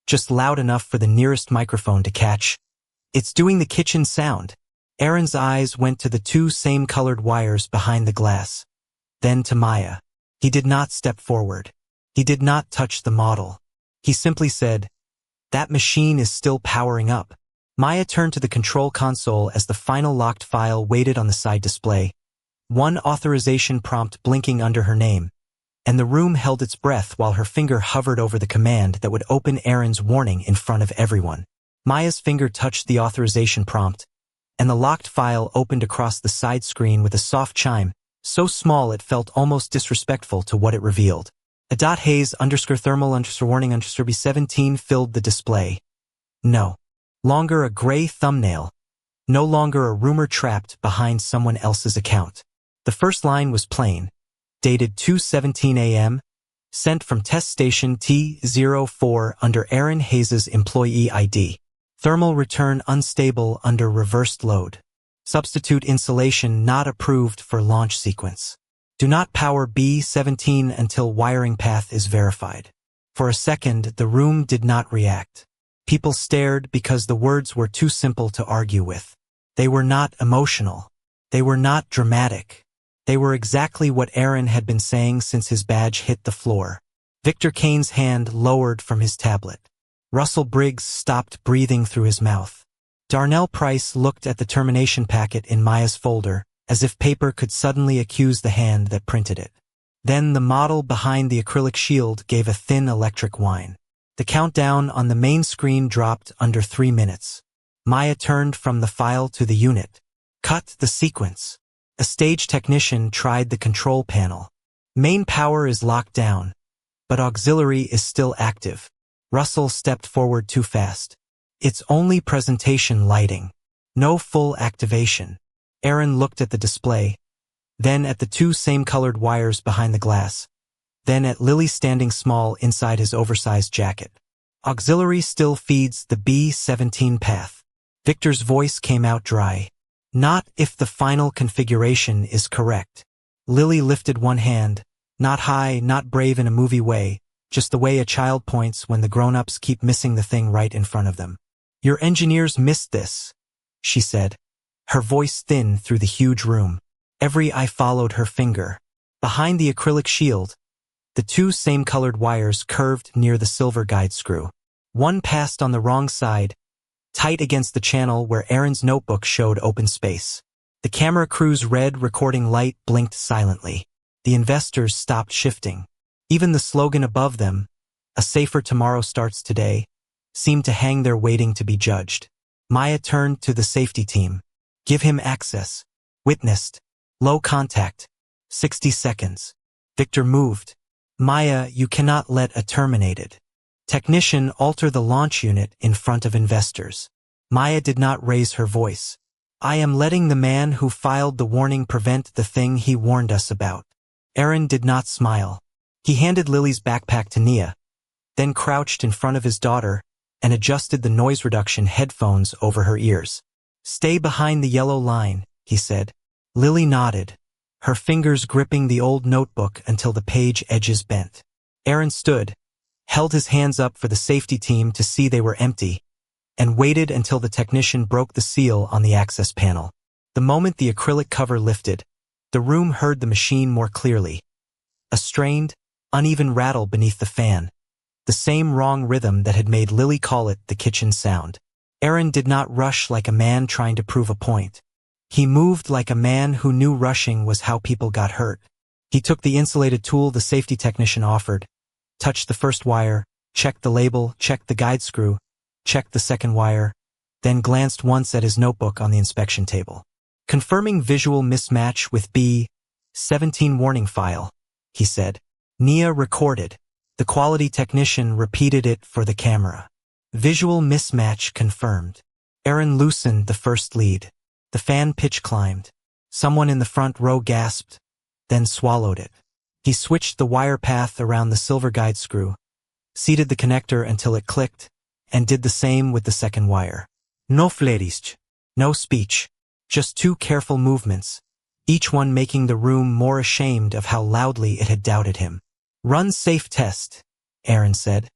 just loud enough for the nearest microphone to catch. It's doing the kitchen sound. Aaron's eyes went to the two same-colored wires behind the glass. Then to Maya. He did not step forward. He did not touch the model. He simply said, "That machine is still powering up." Maya turned to the control console as the final locked file waited on the side display, one authorization prompt blinking under her name, and the room held its breath while her finger hovered over the command that would open Aaron's warning in front of everyone. Maya's finger touched the authorization prompt, and the locked file opened across the side screen with a soft chime, so small it felt almost disrespectful to what it revealed. Hayes _thermal _warning B17 filled the display. No longer a gray thumbnail. No longer a rumor trapped behind someone else's account. The first line was plain. Dated 2:17 a.m., sent from test station T04 under Aaron Hayes's employee ID. Thermal return unstable under reversed load. Substitute insulation not approved for launch sequence. Do not power B-17 until wiring path is verified. For a second, the room did not react. People stared because the words were too simple to argue with. They were not emotional. They were not dramatic. They were exactly what Aaron had been saying since his badge hit the floor. Victor Kane's hand lowered from his tablet. Russell Briggs stopped breathing through his mouth. Darnell Price looked at the termination packet in Maya's folder, as if paper could suddenly accuse the hand that printed it. Then the model behind the acrylic shield gave a thin electric whine. The countdown on the main screen dropped under 3 minutes. Maya turned from the file to the unit. Cut the sequence. A stage technician tried the control panel. Main power is locked down, but auxiliary is still active. Russell stepped forward too fast. It's only presentation lighting. No full activation. Aaron looked at the display, then at the 2 same-colored wires behind the glass, then at Lily standing small inside his oversized jacket. Auxiliary still feeds the B-17 path. Victor's voice came out dry. Not if the final configuration is correct. Lily lifted one hand, not high, not brave in a movie way, just the way a child points when the grown-ups keep missing the thing right in front of them. Your engineers missed this, she said, her voice thin through the huge room. Every eye followed her finger. Behind the acrylic shield, the 2 same-colored wires curved near the silver guide screw. One passed on the wrong side, tight against the channel where Aaron's notebook showed open space. The camera crew's red recording light blinked silently. The investors stopped shifting. Even the slogan above them, "A safer tomorrow starts today," seemed to hang there waiting to be judged. Maya turned to the safety team. Give him access. Witnessed. Low contact. 60 seconds. Victor moved. Maya, you cannot let a terminated technician alter the launch unit in front of investors. Maya did not raise her voice. I am letting the man who filed the warning prevent the thing he warned us about. Aaron did not smile. He handed Lily's backpack to Nia, then crouched in front of his daughter and adjusted the noise reduction headphones over her ears. Stay behind the yellow line, he said. Lily nodded, her fingers gripping the old notebook until the page edges bent. Aaron stood, held his hands up for the safety team to see they were empty, and waited until the technician broke the seal on the access panel. The moment the acrylic cover lifted, the room heard the machine more clearly. A strained, uneven rattle beneath the fan, the same wrong rhythm that had made Lily call it the kitchen sound. Aaron did not rush like a man trying to prove a point. He moved like a man who knew rushing was how people got hurt. He took the insulated tool the safety technician offered, touched the first wire, checked the label, checked the guide screw, checked the second wire, then glanced once at his notebook on the inspection table. Confirming visual mismatch with B-17 warning file, he said. Nia recorded. The quality technician repeated it for the camera. Visual mismatch confirmed. Aaron loosened the first lead. The fan pitch climbed. Someone in the front row gasped, then swallowed it. He switched the wire path around the silver guide screw, seated the connector until it clicked, and did the same with the second wire. No flerist. No speech. Just 2 careful movements, each one making the room more ashamed of how loudly it had doubted him. Run safe test, Aaron said,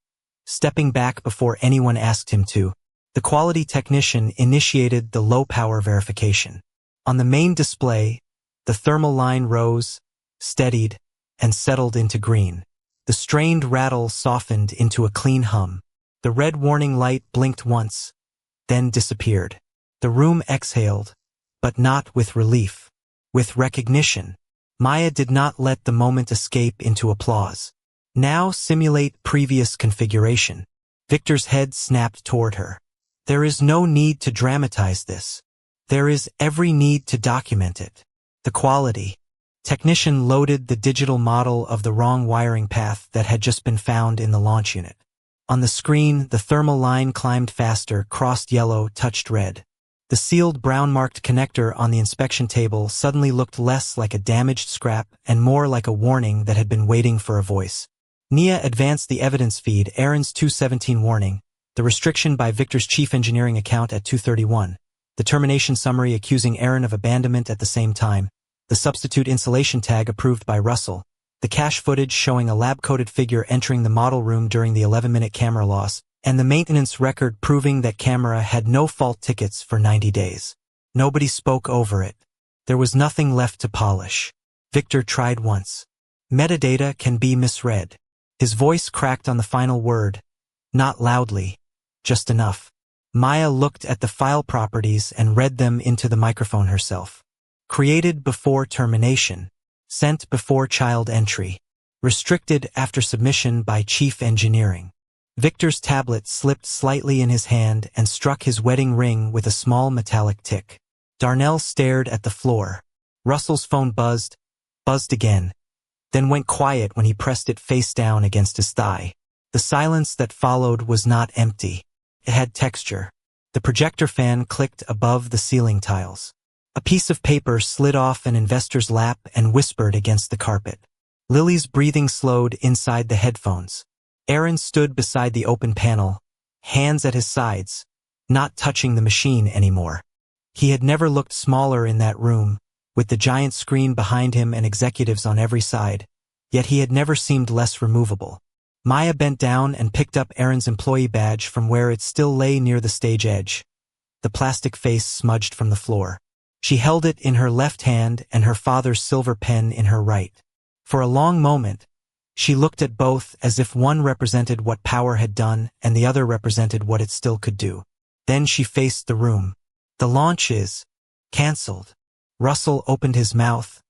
stepping back before anyone asked him to. The quality technician initiated the low-power verification. On the main display, the thermal line rose, steadied, and settled into green. The strained rattle softened into a clean hum. The red warning light blinked once, then disappeared. The room exhaled, but not with relief, with recognition. Maya did not let the moment escape into applause. Now simulate previous configuration. Victor's head snapped toward her. There is no need to dramatize this. There is every need to document it. The quality technician loaded the digital model of the wrong wiring path that had just been found in the launch unit. On the screen, the thermal line climbed faster, crossed yellow, touched red. The sealed brown-marked connector on the inspection table suddenly looked less like a damaged scrap and more like a warning that had been waiting for a voice. Nia advanced the evidence feed, Aaron's 217 warning, the restriction by Victor's chief engineering account at 231, the termination summary accusing Aaron of abandonment at the same time, the substitute insulation tag approved by Russell, the cache footage showing a lab-coated figure entering the model room during the 11-minute camera loss, and the maintenance record proving that camera had no fault tickets for 90 days. Nobody spoke over it. There was nothing left to polish. Victor tried once. Metadata can be misread. His voice cracked on the final word. Not loudly. Just enough. Maya looked at the file properties and read them into the microphone herself. Created before termination. Sent before child entry. Restricted after submission by Chief Engineering. Victor's tablet slipped slightly in his hand and struck his wedding ring with a small metallic tick. Darnell stared at the floor. Russell's phone buzzed again, then went quiet when he pressed it face down against his thigh. The silence that followed was not empty. It had texture. The projector fan clicked above the ceiling tiles. A piece of paper slid off an investor's lap and whispered against the carpet. Lily's breathing slowed inside the headphones. Aaron stood beside the open panel, hands at his sides, not touching the machine anymore. He had never looked smaller in that room, with the giant screen behind him and executives on every side, yet he had never seemed less removable. Maya bent down and picked up Aaron's employee badge from where it still lay near the stage edge, the plastic face smudged from the floor. She held it in her left hand and her father's silver pen in her right. For a long moment, she looked at both as if one represented what power had done and the other represented what it still could do. Then she faced the room. The launch is cancelled. Russell opened his mouth,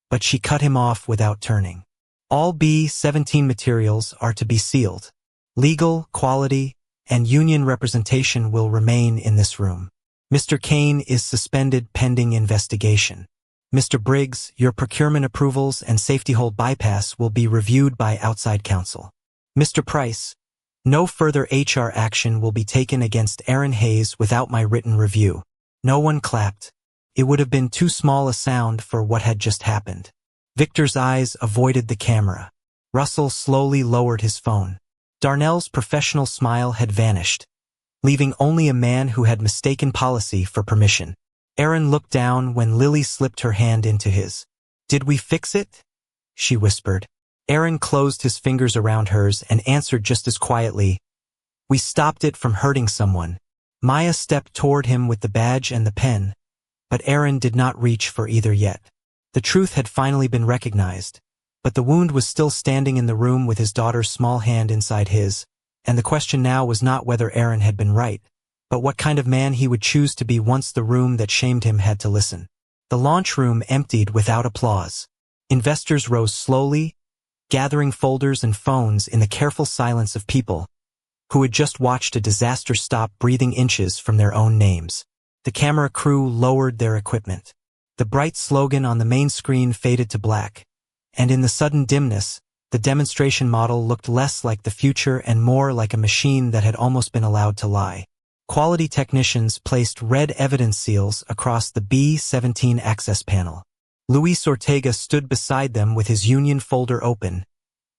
but she cut him off without turning. All B-17 materials are to be sealed. Legal, quality, and union representation will remain in this room. Mr. Kane is suspended pending investigation. Mr. Briggs, your procurement approvals and safety hold bypass will be reviewed by outside counsel. Mr. Price, no further HR action will be taken against Aaron Hayes without my written review. No one clapped. It would have been too small a sound for what had just happened. Victor's eyes avoided the camera. Russell slowly lowered his phone. Darnell's professional smile had vanished, leaving only a man who had mistaken policy for permission. Aaron looked down when Lily slipped her hand into his. "Did we fix it?" she whispered. Aaron closed his fingers around hers and answered just as quietly, "We stopped it from hurting someone." Maya stepped toward him with the badge and the pen, but Aaron did not reach for either yet. The truth had finally been recognized, but the wound was still standing in the room with his daughter's small hand inside his, and the question now was not whether Aaron had been right, but what kind of man he would choose to be once the room that shamed him had to listen. The launch room emptied without applause. Investors rose slowly, gathering folders and phones in the careful silence of people who had just watched a disaster stop breathing inches from their own names. The camera crew lowered their equipment. The bright slogan on the main screen faded to black, and in the sudden dimness, the demonstration model looked less like the future and more like a machine that had almost been allowed to lie. Quality technicians placed red evidence seals across the B-17 access panel. Luis Ortega stood beside them with his union folder open,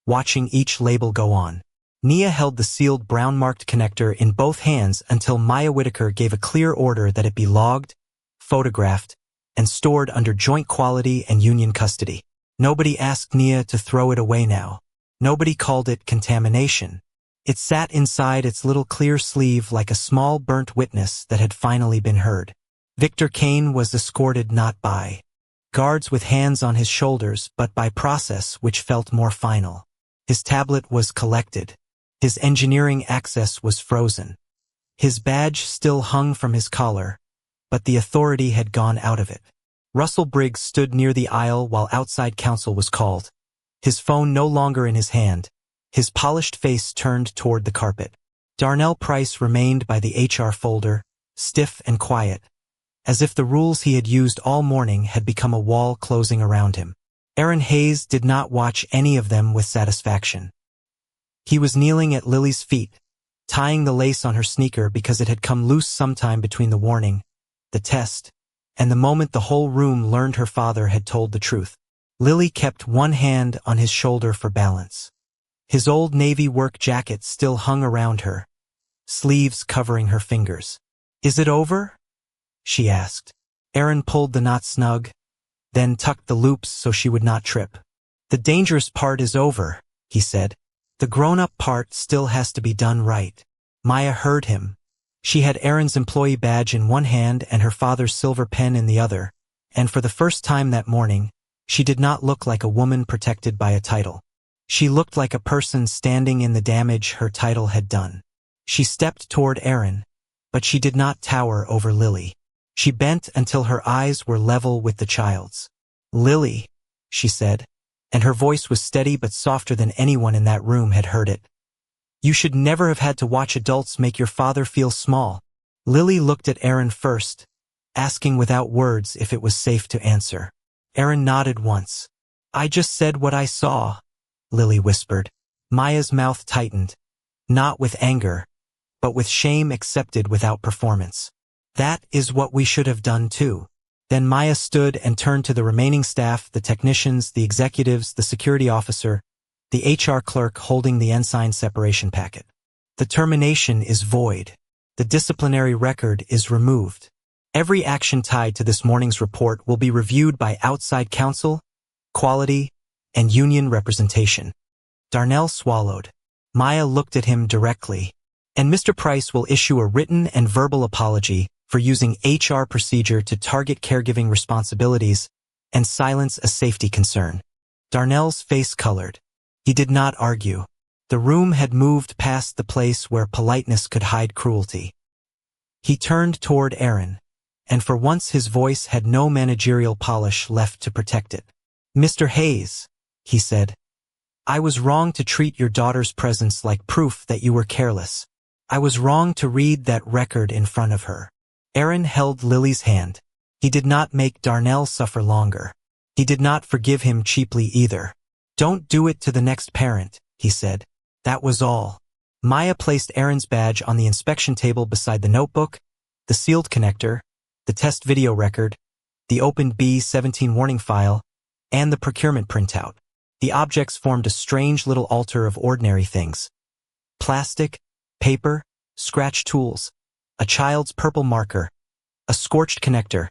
watching each label go on. Nia held the sealed brown-marked connector in both hands until Maya Whitaker gave a clear order that it be logged, photographed, and stored under joint quality and union custody. Nobody asked Nia to throw it away now. Nobody called it contamination. It sat inside its little clear sleeve like a small burnt witness that had finally been heard. Victor Kane was escorted not by guards with hands on his shoulders, but by process which felt more final. His tablet was collected. His engineering access was frozen. His badge still hung from his collar, but the authority had gone out of it. Russell Briggs stood near the aisle while outside counsel was called, his phone no longer in his hand, his polished face turned toward the carpet. Darnell Price remained by the HR folder, stiff and quiet, as if the rules he had used all morning had become a wall closing around him. Aaron Hayes did not watch any of them with satisfaction. He was kneeling at Lily's feet, tying the lace on her sneaker because it had come loose sometime between the warning, the test, and the moment the whole room learned her father had told the truth. Lily kept one hand on his shoulder for balance. His old Navy work jacket still hung around her, sleeves covering her fingers. "Is it over?" she asked. Aaron pulled the knot snug, then tucked the loops so she would not trip. The dangerous part is over, he said. The grown-up part still has to be done right. Maya heard him. She had Aaron's employee badge in one hand and her father's silver pen in the other, and for the first time that morning, she did not look like a woman protected by a title. She looked like a person standing in the damage her title had done. She stepped toward Aaron, but she did not tower over Lily. She bent until her eyes were level with the child's. "Lily," she said, and her voice was steady but softer than anyone in that room had heard it. "You should never have had to watch adults make your father feel small." Lily looked at Aaron first, asking without words if it was safe to answer. Aaron nodded once. "I just said what I saw," Lily whispered. Maya's mouth tightened, not with anger, but with shame accepted without performance. "That is what we should have done too." Then Maya stood and turned to the remaining staff, the technicians, the executives, the security officer, the HR clerk holding the ensign separation packet. "The termination is void. The disciplinary record is removed. Every action tied to this morning's report will be reviewed by outside counsel, quality, and union representation." Darnell swallowed. Maya looked at him directly. "And Mr. Price will issue a written and verbal apology for using HR procedure to target caregiving responsibilities and silence a safety concern." Darnell's face colored. He did not argue. The room had moved past the place where politeness could hide cruelty. He turned toward Aaron, and for once his voice had no managerial polish left to protect it. "Mr. Hayes," he said, "I was wrong to treat your daughter's presence like proof that you were careless. I was wrong to read that record in front of her." Aaron held Lily's hand. He did not make Darnell suffer longer. He did not forgive him cheaply either. "Don't do it to the next parent," he said. That was all. Maya placed Aaron's badge on the inspection table beside the notebook, the sealed connector, the test video record, the opened B-17 warning file, and the procurement printout. The objects formed a strange little altar of ordinary things. Plastic, paper, scratch tools, a child's purple marker, a scorched connector,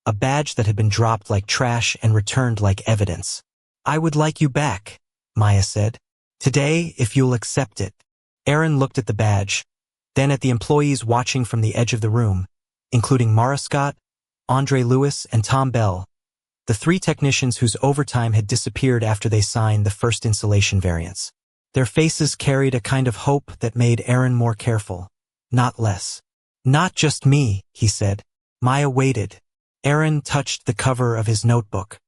a badge that had been dropped like trash and returned like evidence. "I would like you back," Maya said. "Today, if you'll accept it." Aaron looked at the badge, then at the employees watching from the edge of the room, including Mara Scott, Andre Lewis, and Tom Bell, the three technicians whose overtime had disappeared after they signed the first insulation variants. Their faces carried a kind of hope that made Aaron more careful, not less. "Not just me," he said. Maya waited. Aaron touched the cover of his notebook.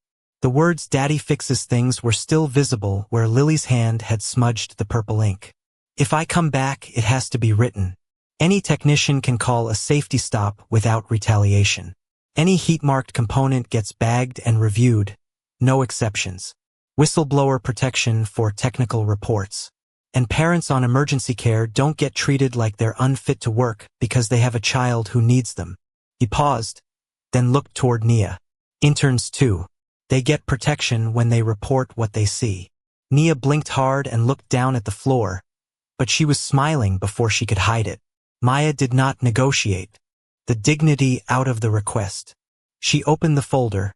The words "Daddy fixes things" were still visible where Lily's hand had smudged the purple ink. "If I come back, it has to be written. Any technician can call a safety stop without retaliation. Any heat-marked component gets bagged and reviewed, no exceptions. Whistleblower protection for technical reports. And parents on emergency care don't get treated like they're unfit to work because they have a child who needs them." He paused, then looked toward Nia. "Interns too. They get protection when they report what they see." Nia blinked hard and looked down at the floor, but she was smiling before she could hide it. Maya did not negotiate. The dignity out of the request. She opened the folder,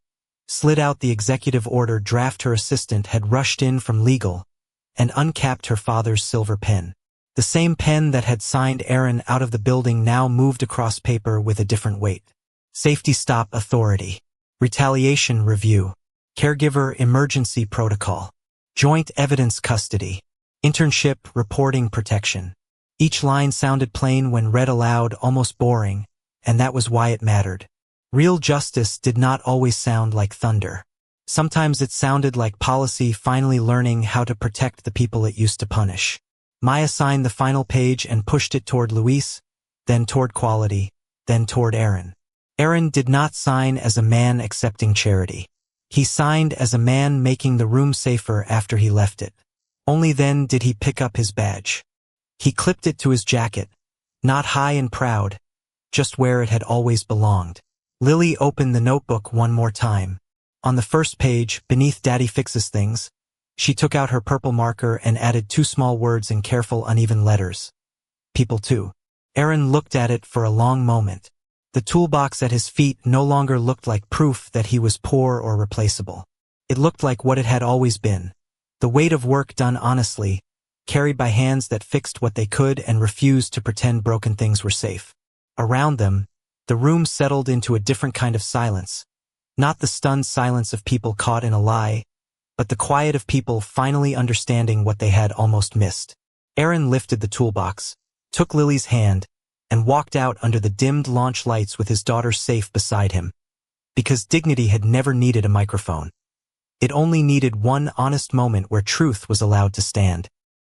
slid out the executive order draft her assistant had rushed in from legal, and uncapped her father's silver pen. The same pen that had signed Aaron out of the building now moved across paper with a different weight. Safety stop authority. Retaliation review. Caregiver emergency protocol. Joint evidence custody. Internship reporting protection. Each line sounded plain when read aloud, almost boring, and that was why it mattered. Real justice did not always sound like thunder. Sometimes it sounded like policy finally learning how to protect the people it used to punish. Maya signed the final page and pushed it toward Luis, then toward Quality, then toward Aaron. Aaron did not sign as a man accepting charity. He signed as a man making the room safer after he left it. Only then did he pick up his badge. He clipped it to his jacket, not high and proud, just where it had always belonged. Lily opened the notebook one more time. On the first page, beneath "Daddy fixes things," she took out her purple marker and added 2 small words in careful, uneven letters. "People too." Aaron looked at it for a long moment. The toolbox at his feet no longer looked like proof that he was poor or replaceable. It looked like what it had always been. The weight of work done honestly, carried by hands that fixed what they could and refused to pretend broken things were safe. Around them, the room settled into a different kind of silence. Not the stunned silence of people caught in a lie, but the quiet of people finally understanding what they had almost missed. Aaron lifted the toolbox, took Lily's hand, and walked out under the dimmed launch lights with his daughter safe beside him. Because dignity had never needed a microphone. It only needed one honest moment where truth was allowed to stand.